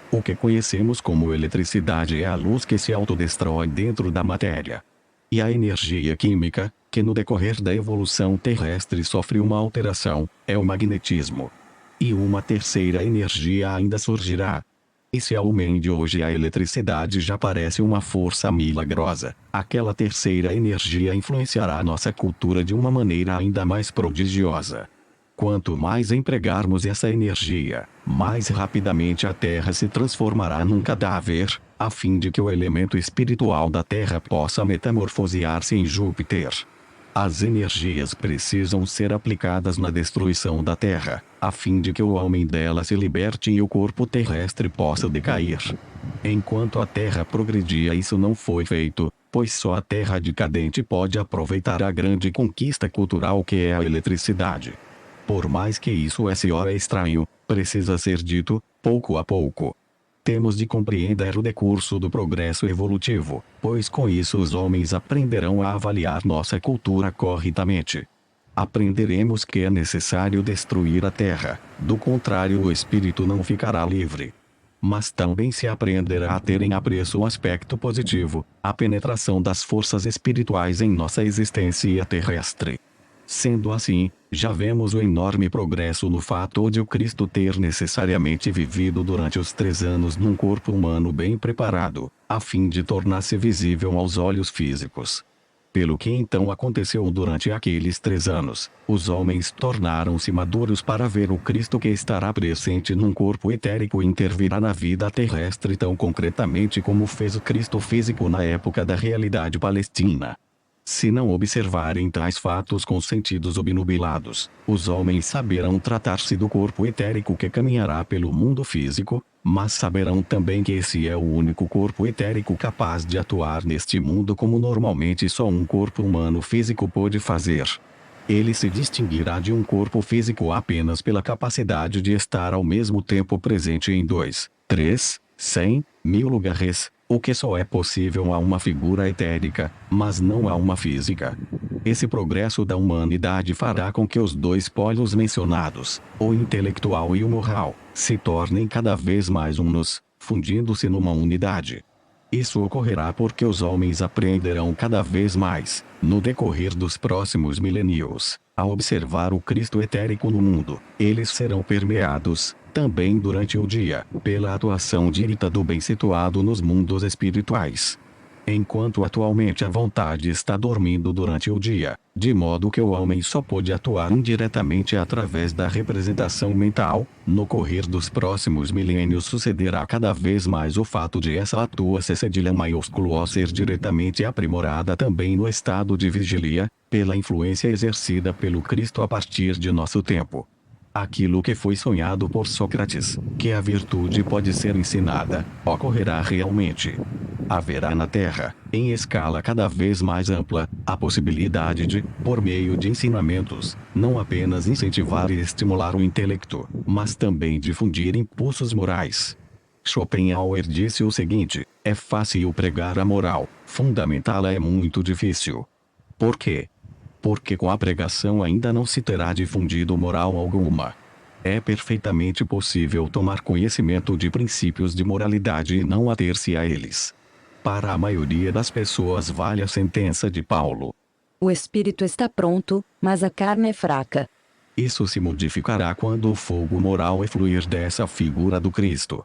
O que conhecemos como eletricidade é a luz que se autodestrói dentro da matéria. E a energia química, que no decorrer da evolução terrestre sofre uma alteração, é o magnetismo. E uma terceira energia ainda surgirá. E se ao homem de hoje a eletricidade já parece uma força milagrosa, aquela terceira energia influenciará a nossa cultura de uma maneira ainda mais prodigiosa. Quanto mais empregarmos essa energia, mais rapidamente a Terra se transformará num cadáver, a fim de que o elemento espiritual da Terra possa metamorfosear-se em Júpiter. As energias precisam ser aplicadas na destruição da Terra, a fim de que o homem dela se liberte e o corpo terrestre possa decair. Enquanto a Terra progredia, isso não foi feito, pois só a Terra decadente pode aproveitar a grande conquista cultural que é a eletricidade. Por mais que isso é estranho, precisa ser dito, pouco a pouco. Temos de compreender o decurso do progresso evolutivo, pois com isso os homens aprenderão a avaliar nossa cultura corretamente. Aprenderemos que é necessário destruir a Terra, do contrário o espírito não ficará livre. Mas também se aprenderá a ter em apreço o aspecto positivo, a penetração das forças espirituais em nossa existência terrestre. Sendo assim, já vemos o enorme progresso no fato de o Cristo ter necessariamente vivido durante os 3 anos num corpo humano bem preparado, a fim de tornar-se visível aos olhos físicos. Pelo que então aconteceu durante aqueles 3 anos, os homens tornaram-se maduros para ver o Cristo que estará presente num corpo etérico e intervirá na vida terrestre tão concretamente como fez o Cristo físico na época da realidade palestina. Se não observarem tais fatos com sentidos obnubilados, os homens saberão tratar-se do corpo etérico que caminhará pelo mundo físico, mas saberão também que esse é o único corpo etérico capaz de atuar neste mundo como normalmente só um corpo humano físico pode fazer. Ele se distinguirá de um corpo físico apenas pela capacidade de estar ao mesmo tempo presente em 2, 3, 100, 1000 lugares, o que só é possível a uma figura etérica, mas não a uma física. Esse progresso da humanidade fará com que os 2 polos mencionados, o intelectual e o moral, se tornem cada vez mais unos, fundindo-se numa unidade. Isso ocorrerá porque os homens aprenderão cada vez mais, no decorrer dos próximos milênios, a observar o Cristo etérico no mundo. Eles serão permeados, também durante o dia, pela atuação direta do bem situado nos mundos espirituais. Enquanto atualmente a vontade está dormindo durante o dia, de modo que o homem só pode atuar indiretamente através da representação mental, no correr dos próximos milênios sucederá cada vez mais o fato de essa atuação cedilha maiúsculo ser diretamente aprimorada também no estado de vigília, pela influência exercida pelo Cristo a partir de nosso tempo. Aquilo que foi sonhado por Sócrates, que a virtude pode ser ensinada, ocorrerá realmente. haverá na Terra, em escala cada vez mais ampla, a possibilidade de, por meio de ensinamentos, não apenas incentivar e estimular o intelecto, mas também difundir impulsos morais. Schopenhauer disse o seguinte: é fácil pregar a moral, fundamentá-la é muito difícil. Por quê? Porque com a pregação ainda não se terá difundido moral alguma. É perfeitamente possível tomar conhecimento de princípios de moralidade e não ater-se a eles. Para a maioria das pessoas vale a sentença de Paulo: o espírito está pronto, mas a carne é fraca. Isso se modificará quando o fogo moral efluir dessa figura do Cristo.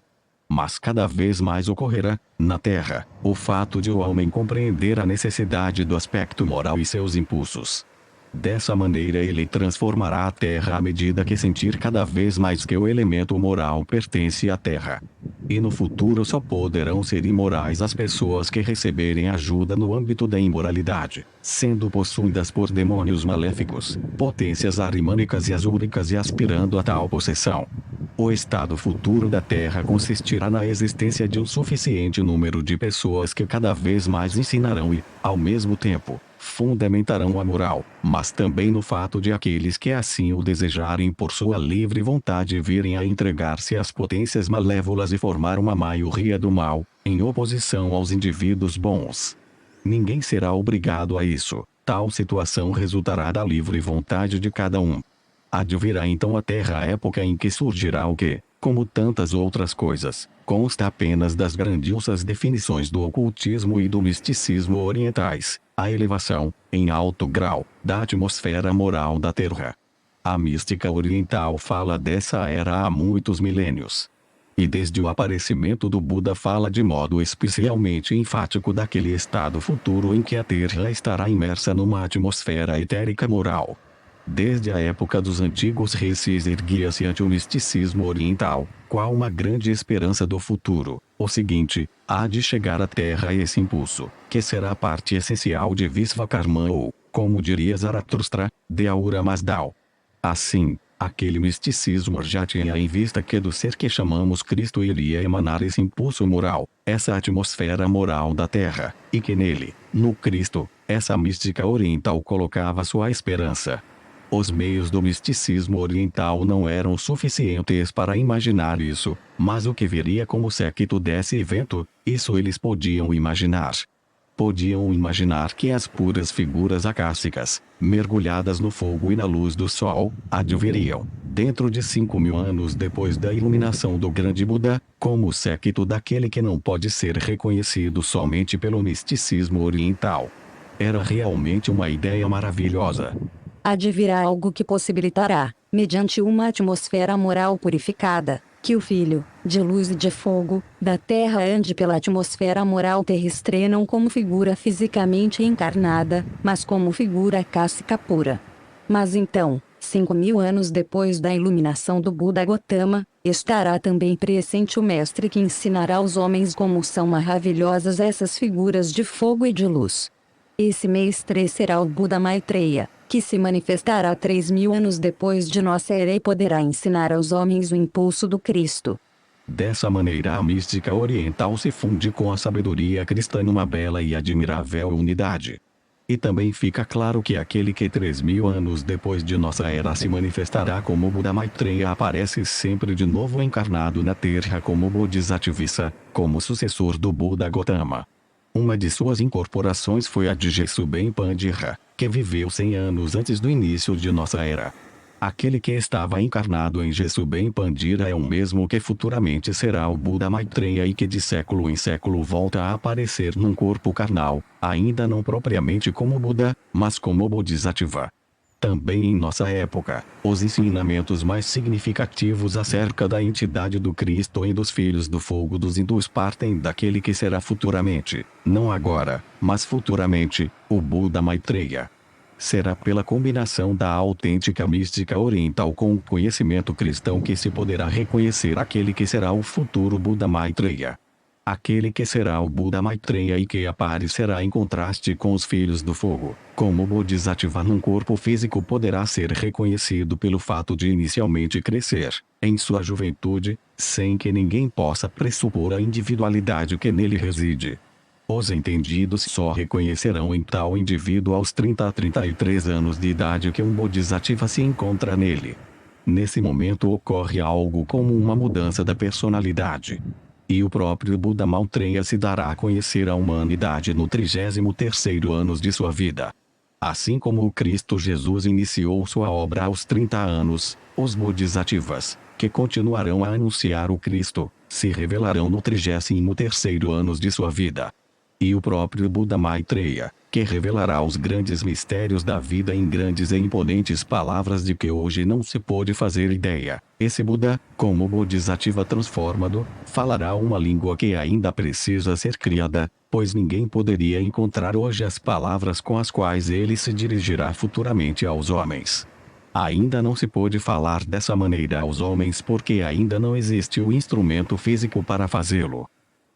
Mas cada vez mais ocorrerá, na Terra, o fato de o homem compreender a necessidade do aspecto moral e seus impulsos. Dessa maneira ele transformará a Terra à medida que sentir cada vez mais que o elemento moral pertence à Terra. E no futuro só poderão ser imorais as pessoas que receberem ajuda no âmbito da imoralidade, sendo possuídas por demônios maléficos, potências arimânicas e azúricas e aspirando a tal possessão. O estado futuro da Terra consistirá na existência de um suficiente número de pessoas que cada vez mais ensinarão e, ao mesmo tempo, fundamentarão a moral, mas também no fato de aqueles que assim o desejarem por sua livre vontade virem a entregar-se às potências malévolas e formar uma maioria do mal, em oposição aos indivíduos bons. Ninguém será obrigado a isso, tal situação resultará da livre vontade de cada um. Advirá então a Terra a época em que surgirá o que, como tantas outras coisas, consta apenas das grandiosas definições do ocultismo e do misticismo orientais, a elevação, em alto grau, da atmosfera moral da Terra. A mística oriental fala dessa era há muitos milênios. E desde o aparecimento do Buda fala de modo especialmente enfático daquele estado futuro em que a Terra estará imersa numa atmosfera etérica moral. Desde a época dos antigos reis se erguia-se ante o misticismo oriental, qual uma grande esperança do futuro, o seguinte: há de chegar à Terra esse impulso, que será parte essencial de Visvakarma ou, como diria Zaratustra, de Ahura Mazdal. Assim, aquele misticismo já tinha em vista que do ser que chamamos Cristo iria emanar esse impulso moral, essa atmosfera moral da Terra, e que nele, no Cristo, essa mística oriental colocava sua esperança. Os meios do misticismo oriental não eram suficientes para imaginar isso, mas o que viria como séquito desse evento, isso eles podiam imaginar. Podiam imaginar que as puras figuras acásticas, mergulhadas no fogo e na luz do sol, adviriam, dentro de 5.000 anos depois da iluminação do grande Buda, como séquito daquele que não pode ser reconhecido somente pelo misticismo oriental. Era realmente uma ideia maravilhosa. Advirá algo que possibilitará, mediante uma atmosfera moral purificada, que o Filho, de luz e de fogo, da Terra ande pela atmosfera moral terrestre não como figura fisicamente encarnada, mas como figura cástica pura. Mas então, 5.000 anos depois da iluminação do Buda Gotama, estará também presente o Mestre que ensinará aos homens como são maravilhosas essas figuras de fogo e de luz. Esse Mestre será o Buda Maitreya, que se manifestará 3.000 anos depois de nossa era e poderá ensinar aos homens o impulso do Cristo. Dessa maneira a mística oriental se funde com a sabedoria cristã numa bela e admirável unidade. E também fica claro que aquele que 3.000 anos depois de nossa era se manifestará como Buda Maitreya aparece sempre de novo encarnado na Terra como Bodhisattva, como sucessor do Buda Gotama. Uma de suas incorporações foi a de Jesubem Pandira, que viveu 100 anos antes do início de nossa era. Aquele que estava encarnado em Jesubem Pandira é o mesmo que futuramente será o Buda Maitreya e que de século em século volta a aparecer num corpo carnal, ainda não propriamente como Buda, mas como Bodhisattva. Também em nossa época, os ensinamentos mais significativos acerca da entidade do Cristo e dos filhos do fogo dos hindus partem daquele que será futuramente, não agora, mas futuramente, o Buda Maitreya. Será pela combinação da autêntica mística oriental com o conhecimento cristão que se poderá reconhecer aquele que será o futuro Buda Maitreya. Aquele que será o Buda Maitreya e que aparecerá em contraste com os filhos do fogo, como Bodhisattva num corpo físico poderá ser reconhecido pelo fato de inicialmente crescer, em sua juventude, sem que ninguém possa pressupor a individualidade que nele reside. Os entendidos só reconhecerão em tal indivíduo aos 30 a 33 anos de idade que um Bodhisattva se encontra nele. Nesse momento ocorre algo como uma mudança da personalidade. E o próprio Buda Maitreya se dará a conhecer à humanidade no 33º ano de sua vida. Assim como o Cristo Jesus iniciou sua obra aos 30 anos, os Bodhisattvas, que continuarão a anunciar o Cristo, se revelarão no 33º ano de sua vida. E o próprio Buda Maitreya, que revelará os grandes mistérios da vida em grandes e imponentes palavras de que hoje não se pode fazer ideia. Esse Buda, como Bodhisattva transformado, falará uma língua que ainda precisa ser criada, pois ninguém poderia encontrar hoje as palavras com as quais ele se dirigirá futuramente aos homens. Ainda não se pôde falar dessa maneira aos homens porque ainda não existe o instrumento físico para fazê-lo.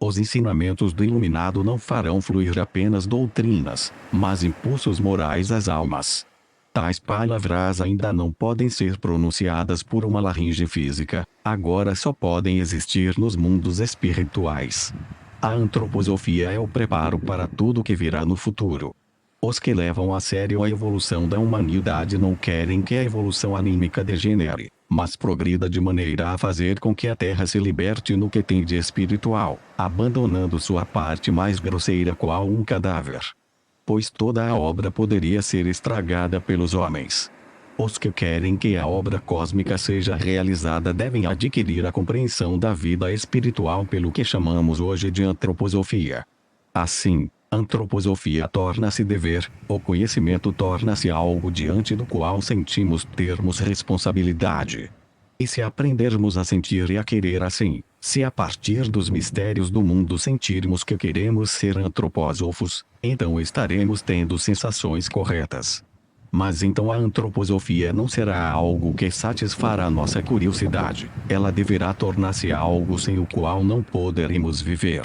Os ensinamentos do iluminado não farão fluir apenas doutrinas, mas impulsos morais às almas. Tais palavras ainda não podem ser pronunciadas por uma laringe física, agora só podem existir nos mundos espirituais. A antroposofia é o preparo para tudo que virá no futuro. Os que levam a sério a evolução da humanidade não querem que a evolução anímica degenere, mas progrida de maneira a fazer com que a Terra se liberte no que tem de espiritual, abandonando sua parte mais grosseira qual um cadáver. Pois toda a obra poderia ser estragada pelos homens. Os que querem que a obra cósmica seja realizada devem adquirir a compreensão da vida espiritual pelo que chamamos hoje de antroposofia. Assim, antroposofia torna-se dever, o conhecimento torna-se algo diante do qual sentimos termos responsabilidade. E se aprendermos a sentir e a querer assim, se a partir dos mistérios do mundo sentirmos que queremos ser antropósofos, então estaremos tendo sensações corretas. Mas então a antroposofia não será algo que satisfará nossa curiosidade, ela deverá tornar-se algo sem o qual não poderemos viver.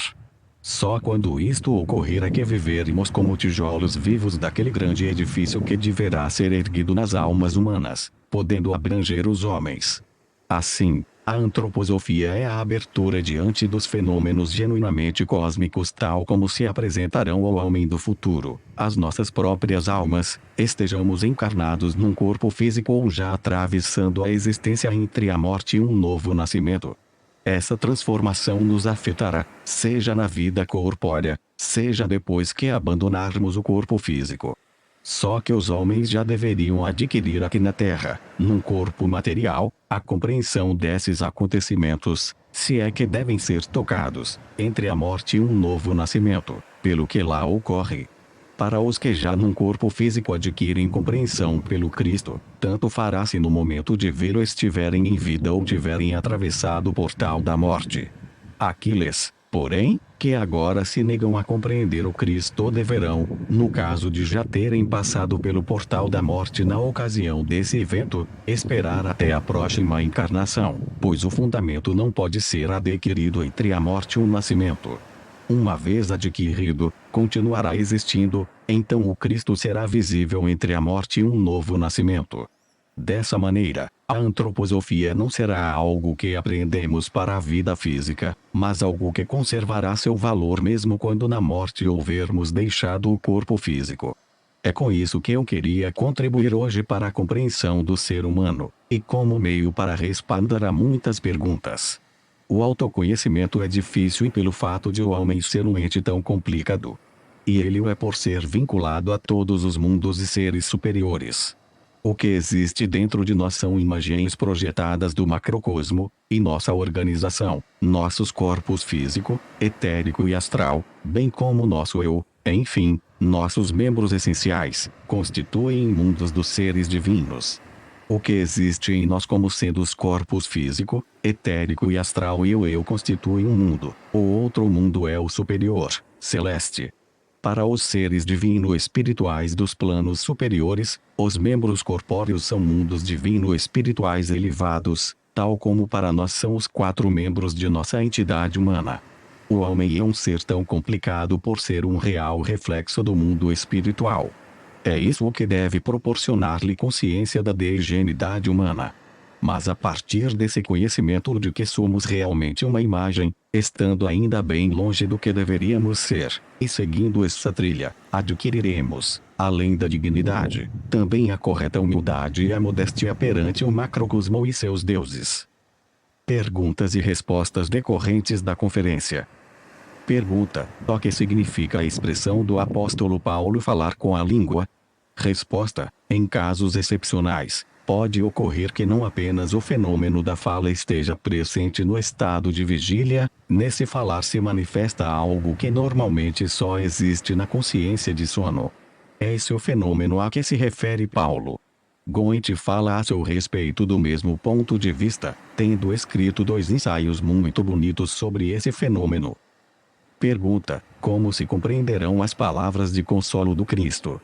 Só quando isto ocorrer é que viveremos como tijolos vivos daquele grande edifício que deverá ser erguido nas almas humanas, podendo abranger os homens. Assim, a antroposofia é a abertura diante dos fenômenos genuinamente cósmicos tal como se apresentarão ao homem do futuro, as nossas próprias almas, estejamos encarnados num corpo físico ou já atravessando a existência entre a morte e um novo nascimento. Essa transformação nos afetará, seja na vida corpórea, seja depois que abandonarmos o corpo físico. Só que os homens já deveriam adquirir aqui na Terra, num corpo material, a compreensão desses acontecimentos, se é que devem ser tocados, entre a morte e um novo nascimento, pelo que lá ocorre. Para os que já num corpo físico adquirem compreensão pelo Cristo, tanto fará se no momento de vê-lo estiverem em vida ou tiverem atravessado o portal da morte. Aqueles, porém, que agora se negam a compreender o Cristo deverão, no caso de já terem passado pelo portal da morte na ocasião desse evento, esperar até a próxima encarnação, pois o fundamento não pode ser adquirido entre a morte e o nascimento. Uma vez adquirido, continuará existindo, então o Cristo será visível entre a morte e um novo nascimento. Dessa maneira, a antroposofia não será algo que aprendemos para a vida física, mas algo que conservará seu valor mesmo quando na morte houvermos deixado o corpo físico. É com isso que eu queria contribuir hoje para a compreensão do ser humano, e como meio para responder a muitas perguntas. O autoconhecimento é difícil pelo fato de o homem ser um ente tão complicado. E ele o é por ser vinculado a todos os mundos e seres superiores. O que existe dentro de nós são imagens projetadas do macrocosmo, e nossa organização, nossos corpos físico, etérico e astral, bem como nosso eu, enfim, nossos membros essenciais, constituem mundos dos seres divinos. O que existe em nós como sendo os corpos físico, etérico e astral e o eu constituem um mundo. O outro mundo é o superior, celeste. Para os seres divino-espirituais dos planos superiores, os membros corpóreos são mundos divino-espirituais elevados, tal como para nós são os 4 membros de nossa entidade humana. O homem é um ser tão complicado por ser um real reflexo do mundo espiritual. É isso o que deve proporcionar-lhe consciência da degenidade humana. Mas a partir desse conhecimento de que somos realmente uma imagem, estando ainda bem longe do que deveríamos ser, e seguindo essa trilha, adquiriremos, além da dignidade, também a correta humildade e a modéstia perante o macrocosmo e seus deuses. Perguntas e respostas decorrentes da conferência. Pergunta: o que significa a expressão do apóstolo Paulo falar com a língua? Resposta: em casos excepcionais, pode ocorrer que não apenas o fenômeno da fala esteja presente no estado de vigília, nesse falar se manifesta algo que normalmente só existe na consciência de sono. É esse o fenômeno a que se refere Paulo. Goethe fala a seu respeito do mesmo ponto de vista, tendo escrito 2 ensaios muito bonitos sobre esse fenômeno. Pergunta: como se compreenderão as palavras de consolo do Cristo?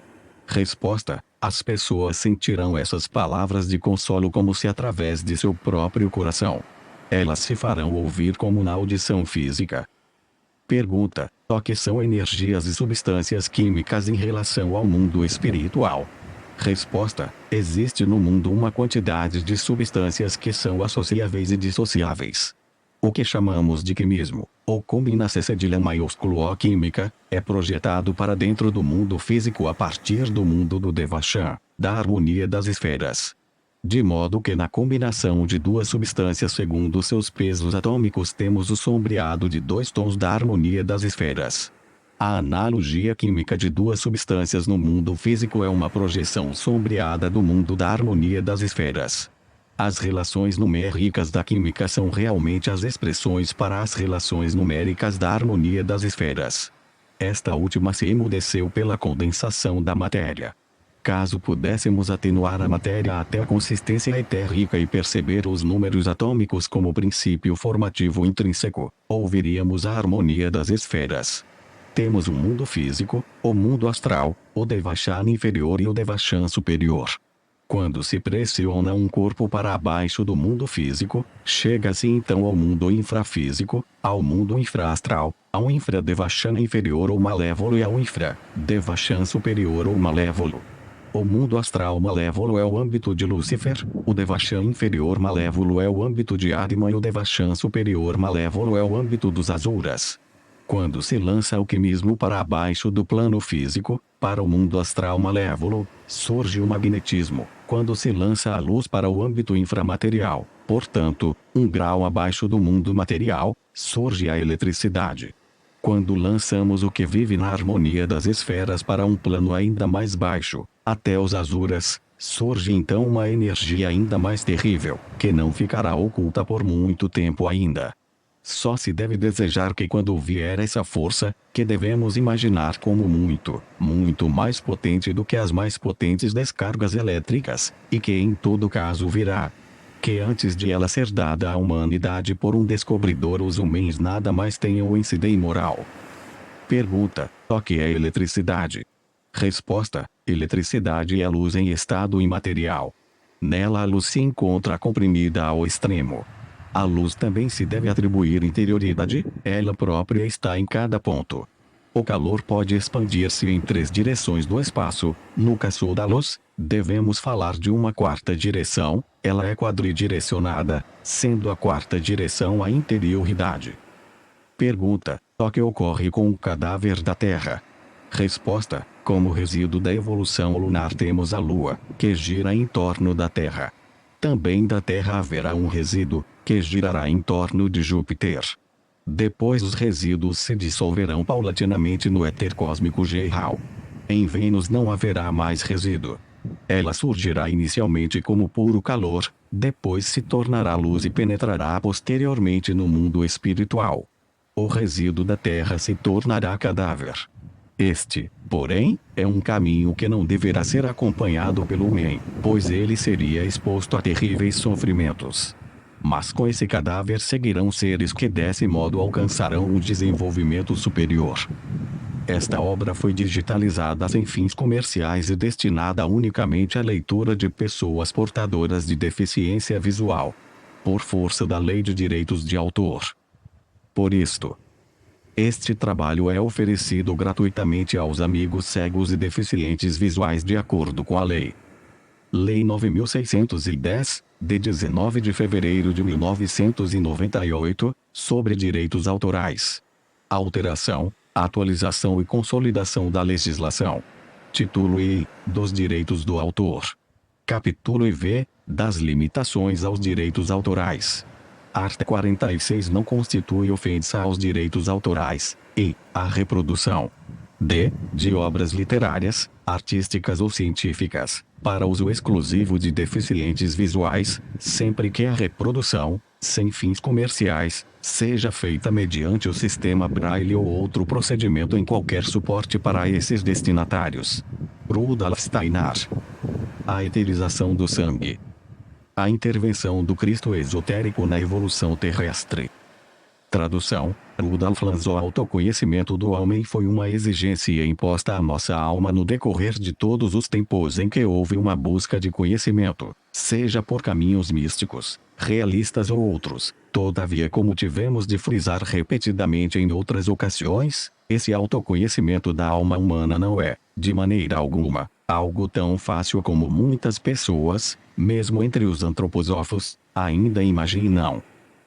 Resposta: as pessoas sentirão essas palavras de consolo como se através de seu próprio coração. Elas se farão ouvir como na audição física. Pergunta: o que são energias e substâncias químicas em relação ao mundo espiritual? Resposta: existe no mundo uma quantidade de substâncias que são associáveis e dissociáveis. O que chamamos de quimismo, ou combina-se cedilha maiúsculo O química, é projetado para dentro do mundo físico a partir do mundo do Devachan, da harmonia das esferas. De modo que na combinação de 2 substâncias segundo seus pesos atômicos temos o sombreado de 2 tons da harmonia das esferas. A analogia química de 2 substâncias no mundo físico é uma projeção sombreada do mundo da harmonia das esferas. As relações numéricas da química são realmente as expressões para as relações numéricas da harmonia das esferas. Esta última se emudeceu pela condensação da matéria. Caso pudéssemos atenuar a matéria até a consistência etérica e perceber os números atômicos como princípio formativo intrínseco, ouviríamos a harmonia das esferas. Temos o mundo físico, o mundo astral, o Devachan inferior e o Devachan superior. Quando se pressiona um corpo para abaixo do mundo físico, chega-se então ao mundo infrafísico, ao mundo infraastral, ao infradevachan inferior ou malévolo e ao infra-devachan superior ou malévolo. O mundo astral malévolo é o âmbito de Lúcifer, o Devachan inferior malévolo é o âmbito de Atman e o Devachan superior malévolo é o âmbito dos Asuras. Quando se lança o quimismo para abaixo do plano físico, para o mundo astral malévolo, surge o magnetismo. Quando se lança a luz para o âmbito inframaterial, portanto, 1 grau abaixo do mundo material, surge a eletricidade. Quando lançamos o que vive na harmonia das esferas para um plano ainda mais baixo, até os Asuras, surge então uma energia ainda mais terrível, que não ficará oculta por muito tempo ainda. Só se deve desejar que quando vier essa força, que devemos imaginar como muito, muito mais potente do que as mais potentes descargas elétricas, e que em todo caso virá, que antes de ela ser dada à humanidade por um descobridor os homens nada mais tenham o incidente moral. Pergunta: o que é eletricidade? Resposta: eletricidade é a luz em estado imaterial. Nela a luz se encontra comprimida ao extremo. A luz também se deve atribuir interioridade, ela própria está em cada ponto. O calor pode expandir-se em 3 direções do espaço. No caso da luz, devemos falar de uma 4ª direção, ela é quadridirecionada, sendo a 4ª direção a interioridade. Pergunta: o que ocorre com o cadáver da Terra? Resposta: como resíduo da evolução lunar temos a Lua, que gira em torno da Terra. Também da Terra haverá um resíduo, que girará em torno de Júpiter. Depois os resíduos se dissolverão paulatinamente no éter cósmico geral. Em Vênus não haverá mais resíduo. Ela surgirá inicialmente como puro calor, depois se tornará luz e penetrará posteriormente no mundo espiritual. O resíduo da Terra se tornará cadáver. Este, porém, é um caminho que não deverá ser acompanhado pelo homem, pois ele seria exposto a terríveis sofrimentos. Mas com esse cadáver seguirão seres que desse modo alcançarão um desenvolvimento superior. Esta obra foi digitalizada sem fins comerciais e destinada unicamente à leitura de pessoas portadoras de deficiência visual, por força da Lei de Direitos de Autor. Por isto, este trabalho é oferecido gratuitamente aos amigos cegos e deficientes visuais de acordo com a Lei 9.610, de 19 de fevereiro de 1998, sobre direitos autorais. Alteração, atualização e consolidação da legislação. Título I, dos direitos do autor. Capítulo IV, das limitações aos direitos autorais. Art. 46 não constitui ofensa aos direitos autorais, e, a reprodução. D. De obras literárias, artísticas ou científicas, para uso exclusivo de deficientes visuais, sempre que a reprodução, sem fins comerciais, seja feita mediante o sistema Braille ou outro procedimento em qualquer suporte para esses destinatários. Rudolf Steiner. A eterização do sangue. A intervenção do Cristo esotérico na evolução terrestre. Tradução: Rudolf Lanz. O autoconhecimento do homem foi uma exigência imposta à nossa alma no decorrer de todos os tempos em que houve uma busca de conhecimento, seja por caminhos místicos, realistas ou outros. Todavia, como tivemos de frisar repetidamente em outras ocasiões, esse autoconhecimento da alma humana não é, de maneira alguma, algo tão fácil como muitas pessoas, mesmo entre os antroposófos, ainda imaginam.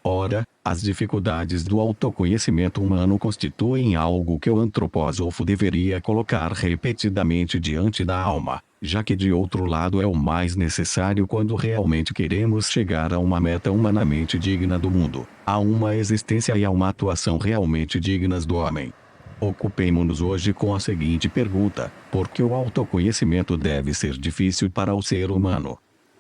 Ora, as dificuldades do autoconhecimento humano constituem algo que o antroposófo deveria colocar repetidamente diante da alma, já que de outro lado é o mais necessário quando realmente queremos chegar a uma meta humanamente digna do mundo, a uma existência e a uma atuação realmente dignas do homem. Ocupemo-nos hoje com a seguinte pergunta: por que o autoconhecimento deve ser difícil para o ser humano?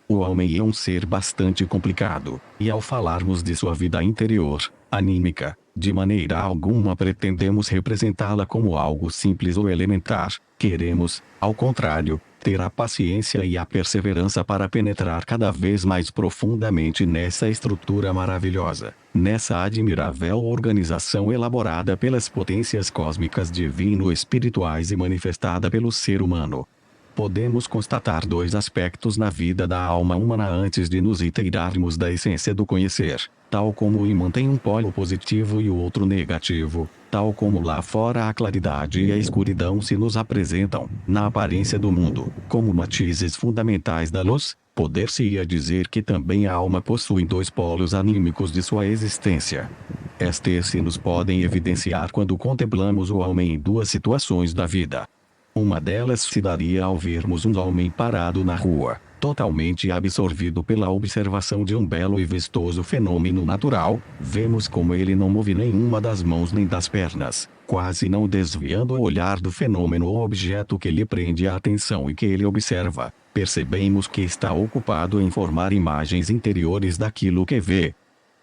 O homem é um ser bastante complicado, e ao falarmos de sua vida interior, anímica, de maneira alguma pretendemos representá-la como algo simples ou elementar. Queremos, ao contrário, ter a paciência e a perseverança para penetrar cada vez mais profundamente nessa estrutura maravilhosa, nessa admirável organização elaborada pelas potências cósmicas divino-espirituais e manifestada pelo ser humano. Podemos constatar dois aspectos na vida da alma humana antes de nos inteirarmos da essência do conhecer, tal como o ímã tem um polo positivo e o outro negativo, tal como lá fora a claridade e a escuridão se nos apresentam, na aparência do mundo, como matizes fundamentais da luz. Poder-se-ia dizer que também a alma possui dois polos anímicos de sua existência. Estes se nos podem evidenciar quando contemplamos o homem em duas situações da vida. Uma delas se daria ao vermos um homem parado na rua, totalmente absorvido pela observação de um belo e vistoso fenômeno natural. Vemos como ele não move nenhuma das mãos nem das pernas, quase não desviando o olhar do fenômeno ou objeto que lhe prende a atenção e que ele observa. Percebemos que está ocupado em formar imagens interiores daquilo que vê.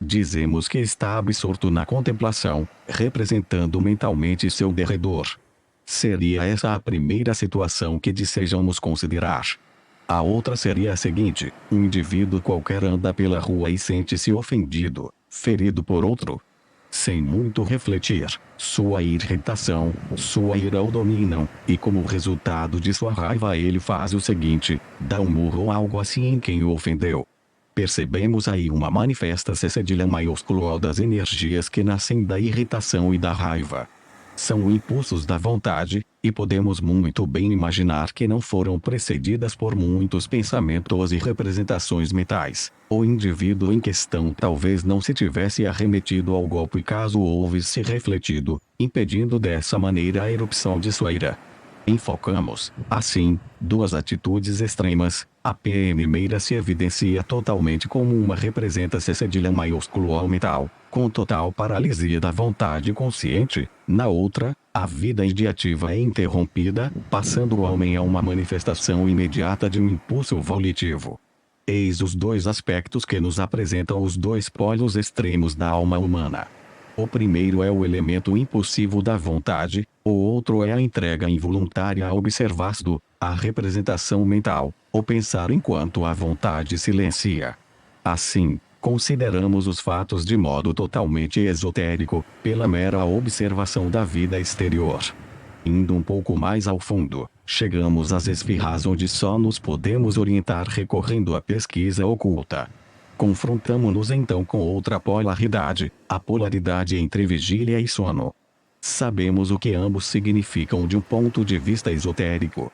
Dizemos que está absorto na contemplação, representando mentalmente seu derredor. Seria essa a primeira situação que desejamos considerar. A outra seria a seguinte: um indivíduo qualquer anda pela rua e sente-se ofendido, ferido por outro. Sem muito refletir, sua irritação, sua ira o dominam, e como resultado de sua raiva ele faz o seguinte: dá um murro ou algo assim em quem o ofendeu. Percebemos aí uma manifesta cedilha maiúsculo das energias que nascem da irritação e da raiva. São impulsos da vontade, e podemos muito bem imaginar que não foram precedidas por muitos pensamentos e representações mentais. O indivíduo em questão talvez não se tivesse arremetido ao golpe caso houvesse refletido, impedindo dessa maneira a erupção de sua ira. Enfocamos, assim, duas atitudes extremas. A primeira se evidencia totalmente como uma representa-se cedilha maiúsculo ao mental, com total paralisia da vontade consciente. Na outra, a vida ideativa é interrompida, passando o homem a uma manifestação imediata de um impulso volitivo. Eis os dois aspectos que nos apresentam os dois polos extremos da alma humana. O primeiro é o elemento impulsivo da vontade, o outro é a entrega involuntária ao observado, a representação mental, o pensar enquanto a vontade silencia. Assim, consideramos os fatos de modo totalmente esotérico, pela mera observação da vida exterior. Indo um pouco mais ao fundo, chegamos às esferas onde só nos podemos orientar recorrendo à pesquisa oculta. Confrontamo-nos então com outra polaridade, a polaridade entre vigília e sono. Sabemos o que ambos significam de um ponto de vista esotérico.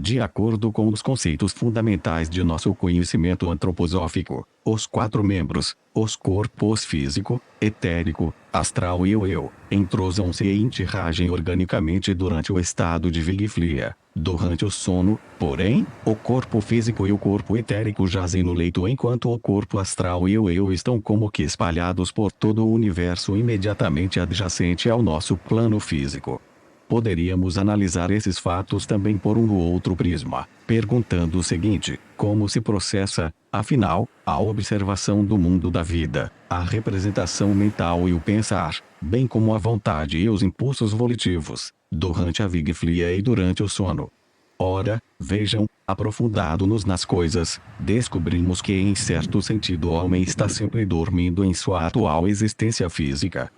De acordo com os conceitos fundamentais de nosso conhecimento antroposófico, os 4 membros, os corpos físico, etérico, astral e o eu, entrosam-se e interagem organicamente durante o estado de vigília. Durante o sono, porém, o corpo físico e o corpo etérico jazem no leito enquanto o corpo astral e o eu estão como que espalhados por todo o universo imediatamente adjacente ao nosso plano físico. Poderíamos analisar esses fatos também por um ou outro prisma, perguntando o seguinte: como se processa, afinal, a observação do mundo da vida, a representação mental e o pensar, bem como a vontade e os impulsos volitivos, durante a vigília e durante o sono? Ora, vejam, aprofundando-nos nas coisas, descobrimos que em certo sentido o homem está sempre dormindo em sua atual existência física.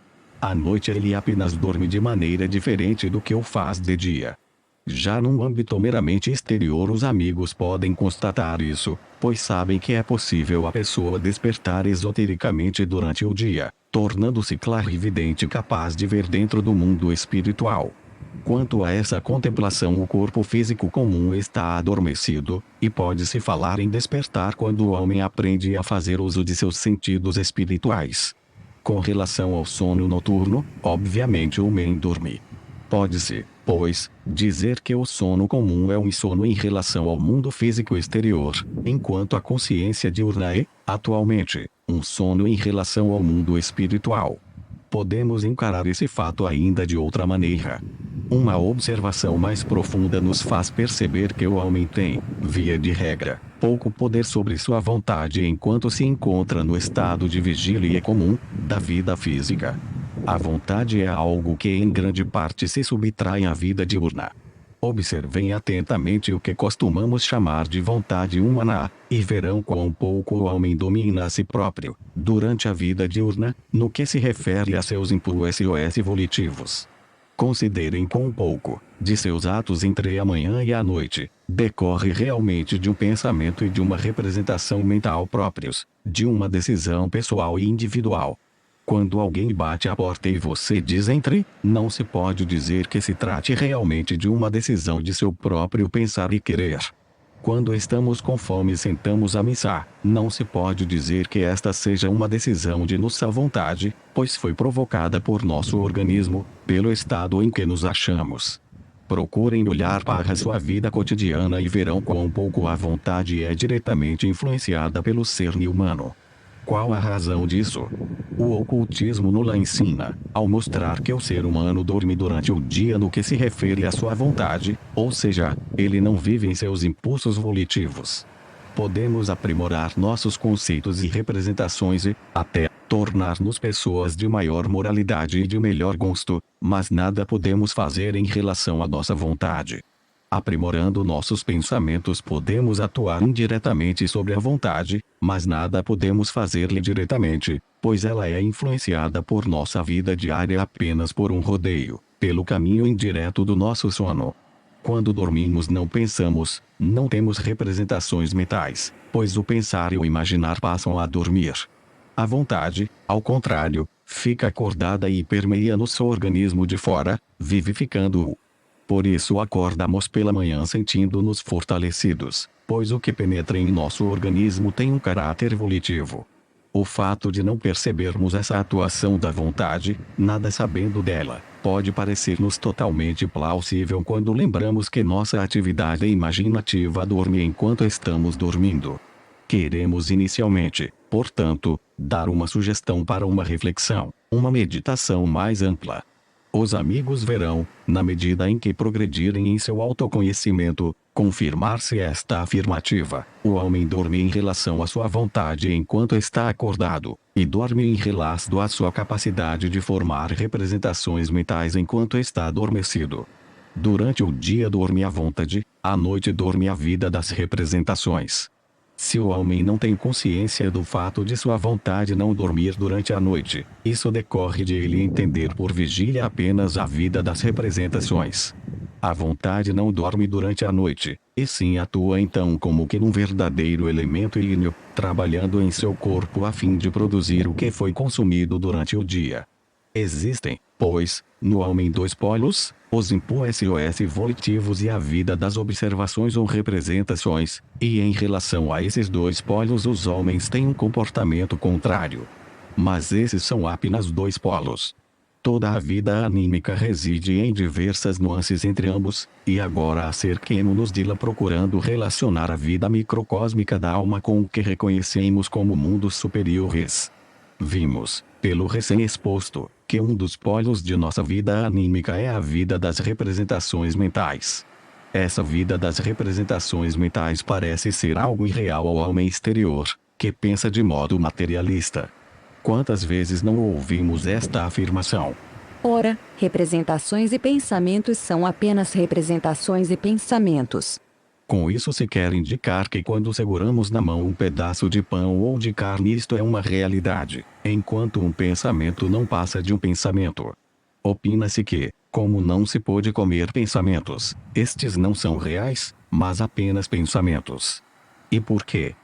À noite ele apenas dorme de maneira diferente do que o faz de dia. Já num âmbito meramente exterior os amigos podem constatar isso, pois sabem que é possível a pessoa despertar esotericamente durante o dia, tornando-se clarividente capaz de ver dentro do mundo espiritual. Quanto a essa contemplação, o corpo físico comum está adormecido, e pode-se falar em despertar quando o homem aprende a fazer uso de seus sentidos espirituais. Com relação ao sono noturno, obviamente o homem dorme. Pode-se, pois, dizer que o sono comum é um sono em relação ao mundo físico exterior, enquanto a consciência diurna é, atualmente, um sono em relação ao mundo espiritual. Podemos encarar esse fato ainda de outra maneira. Uma observação mais profunda nos faz perceber que o homem tem, via de regra, pouco poder sobre sua vontade enquanto se encontra no estado de vigília comum da vida física. A vontade é algo que em grande parte se subtrai à vida diurna. Observem atentamente o que costumamos chamar de vontade humana, e verão quão pouco o homem domina a si próprio, durante a vida diurna, no que se refere a seus impulsos volitivos. Considerem quão pouco, de seus atos entre a manhã e a noite, decorre realmente de um pensamento e de uma representação mental próprios, de uma decisão pessoal e individual. Quando alguém bate à porta e você diz entre, não se pode dizer que se trate realmente de uma decisão de seu próprio pensar e querer. Quando estamos com fome e sentamos à missa, não se pode dizer que esta seja uma decisão de nossa vontade, pois foi provocada por nosso organismo, pelo estado em que nos achamos. Procurem olhar para a sua vida cotidiana e verão quão pouco a vontade é diretamente influenciada pelo cerne humano. Qual a razão disso? O ocultismo nos ensina, ao mostrar que o ser humano dorme durante o dia no que se refere à sua vontade, ou seja, ele não vive em seus impulsos volitivos. Podemos aprimorar nossos conceitos e representações e, até, tornar-nos pessoas de maior moralidade e de melhor gosto, mas nada podemos fazer em relação à nossa vontade. Aprimorando nossos pensamentos podemos atuar indiretamente sobre a vontade, mas nada podemos fazer-lhe diretamente, pois ela é influenciada por nossa vida diária apenas por um rodeio, pelo caminho indireto do nosso sono. Quando dormimos não pensamos, não temos representações mentais, pois o pensar e o imaginar passam a dormir. A vontade, ao contrário, fica acordada e permeia nosso organismo de fora, vivificando-o. Por isso acordamos pela manhã sentindo-nos fortalecidos, pois o que penetra em nosso organismo tem um caráter volitivo. O fato de não percebermos essa atuação da vontade, nada sabendo dela, pode parecer-nos totalmente plausível quando lembramos que nossa atividade imaginativa dorme enquanto estamos dormindo. Queremos inicialmente, portanto, dar uma sugestão para uma reflexão, uma meditação mais ampla. Os amigos verão, na medida em que progredirem em seu autoconhecimento, confirmar-se esta afirmativa: o homem dorme em relação à sua vontade enquanto está acordado, e dorme em relação à sua capacidade de formar representações mentais enquanto está adormecido. Durante o dia dorme a vontade, à noite dorme a vida das representações. Se o homem não tem consciência do fato de sua vontade não dormir durante a noite, isso decorre de ele entender por vigília apenas a vida das representações. A vontade não dorme durante a noite, e sim atua então como que num verdadeiro elemento ígneo, trabalhando em seu corpo a fim de produzir o que foi consumido durante o dia. Existem, pois, no homem dois polos, os impulsos volitivos e a vida das observações ou representações, e em relação a esses dois polos os homens têm um comportamento contrário. Mas esses são apenas dois polos. Toda a vida anímica reside em diversas nuances entre ambos, e agora acerquemo-nos de lá procurando relacionar a vida microcósmica da alma com o que reconhecemos como mundos superiores. Vimos, pelo recém-exposto, que um dos polos de nossa vida anímica é a vida das representações mentais. Essa vida das representações mentais parece ser algo irreal ao homem exterior, que pensa de modo materialista. Quantas vezes não ouvimos esta afirmação? Ora, representações e pensamentos são apenas representações e pensamentos. Com isso se quer indicar que quando seguramos na mão um pedaço de pão ou de carne isto é uma realidade, enquanto um pensamento não passa de um pensamento. Opina-se que, como não se pode comer pensamentos, estes não são reais, mas apenas pensamentos. E por quê?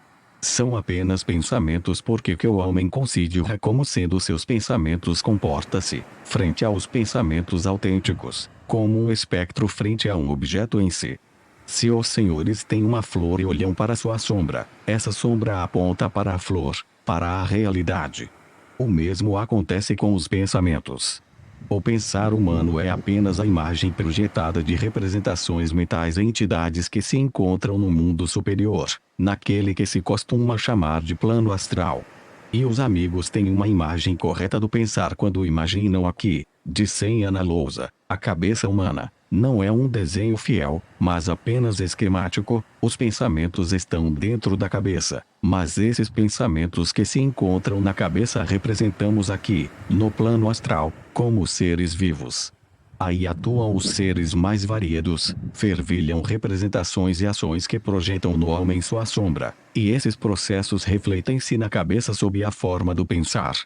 São apenas pensamentos porque que o homem considera como sendo seus pensamentos comporta-se, frente aos pensamentos autênticos, como um espectro frente a um objeto em si. Se os senhores têm uma flor e olham para sua sombra, essa sombra aponta para a flor, para a realidade. O mesmo acontece com os pensamentos. O pensar humano é apenas a imagem projetada de representações mentais em entidades que se encontram no mundo superior, naquele que se costuma chamar de plano astral. E os amigos têm uma imagem correta do pensar quando imaginam aqui, de senha na lousa, a cabeça humana. Não é um desenho fiel, mas apenas esquemático. Os pensamentos estão dentro da cabeça, mas esses pensamentos que se encontram na cabeça representamos aqui, no plano astral, como seres vivos. Aí atuam os seres mais variados, fervilham representações e ações que projetam no homem sua sombra, e esses processos refletem-se na cabeça sob a forma do pensar.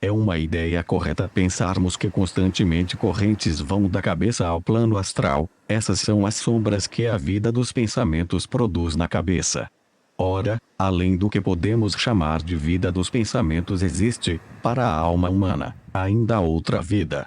É uma ideia correta pensarmos que constantemente correntes vão da cabeça ao plano astral. Essas são as sombras que a vida dos pensamentos produz na cabeça. Ora, além do que podemos chamar de vida dos pensamentos existe, para a alma humana, ainda outra vida.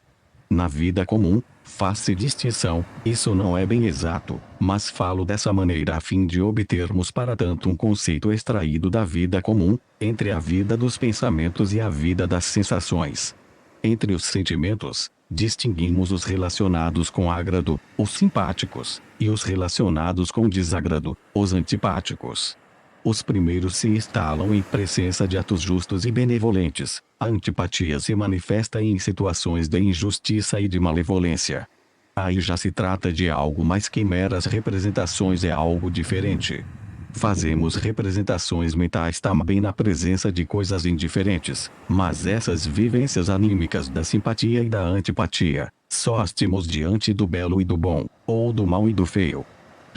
Na vida comum, faz-se distinção, isso não é bem exato, mas falo dessa maneira a fim de obtermos para tanto um conceito extraído da vida comum, entre a vida dos pensamentos e a vida das sensações. Entre os sentimentos, distinguimos os relacionados com agrado, os simpáticos, e os relacionados com desagrado, os antipáticos. Os primeiros se instalam em presença de atos justos e benevolentes. A antipatia se manifesta em situações de injustiça e de malevolência. Aí já se trata de algo mais que meras representações, é algo diferente. Fazemos representações mentais também na presença de coisas indiferentes, mas essas vivências anímicas da simpatia e da antipatia, só as temos diante do belo e do bom, ou do mal e do feio.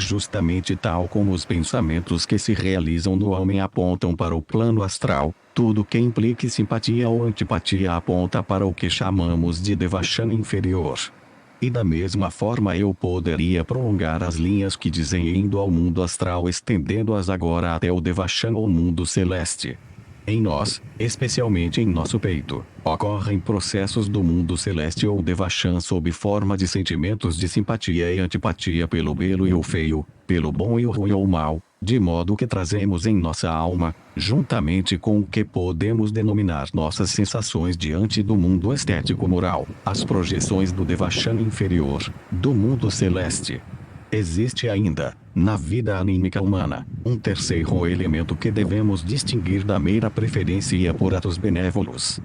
Justamente tal como os pensamentos que se realizam no homem apontam para o plano astral, tudo que implique simpatia ou antipatia aponta para o que chamamos de devachan inferior. E da mesma forma eu poderia prolongar as linhas que dizem indo ao mundo astral, estendendo-as agora até o devachan ou mundo celeste. Em nós, especialmente em nosso peito, ocorrem processos do mundo celeste ou devachan sob forma de sentimentos de simpatia e antipatia pelo belo e o feio, pelo bom e o ruim ou mal, de modo que trazemos em nossa alma, juntamente com o que podemos denominar nossas sensações diante do mundo estético moral, as projeções do devachan inferior, do mundo celeste. Existe ainda, na vida anímica humana, um terceiro elemento que devemos distinguir da mera preferência por atos benévolos.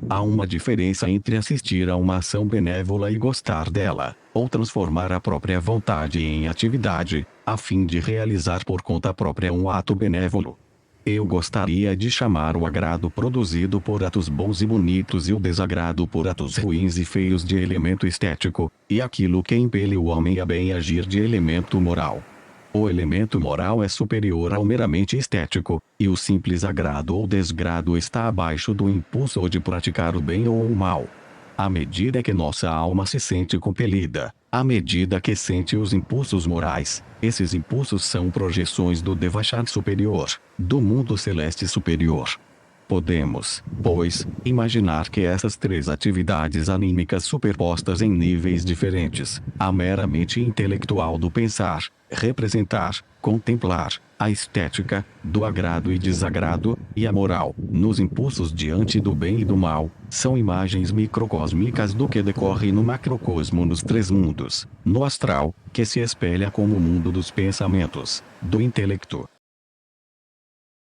Há uma diferença entre assistir a uma ação benévola e gostar dela, ou transformar a própria vontade em atividade, a fim de realizar por conta própria um ato benévolo. Eu gostaria de chamar o agrado produzido por atos bons e bonitos e o desagrado por atos ruins e feios de elemento estético, e aquilo que impele o homem a bem agir de elemento moral. O elemento moral é superior ao meramente estético, e o simples agrado ou desgrado está abaixo do impulso de praticar o bem ou o mal. À medida que nossa alma se sente compelida, à medida que sente os impulsos morais, esses impulsos são projeções do devachan superior, do mundo celeste superior. Podemos, pois, imaginar que essas três atividades anímicas superpostas em níveis diferentes, a meramente intelectual do pensar, representar, contemplar, a estética, do agrado e desagrado, e a moral, nos impulsos diante do bem e do mal, são imagens microcósmicas do que decorre no macrocosmo nos três mundos, no astral, que se espelha como o mundo dos pensamentos, do intelecto,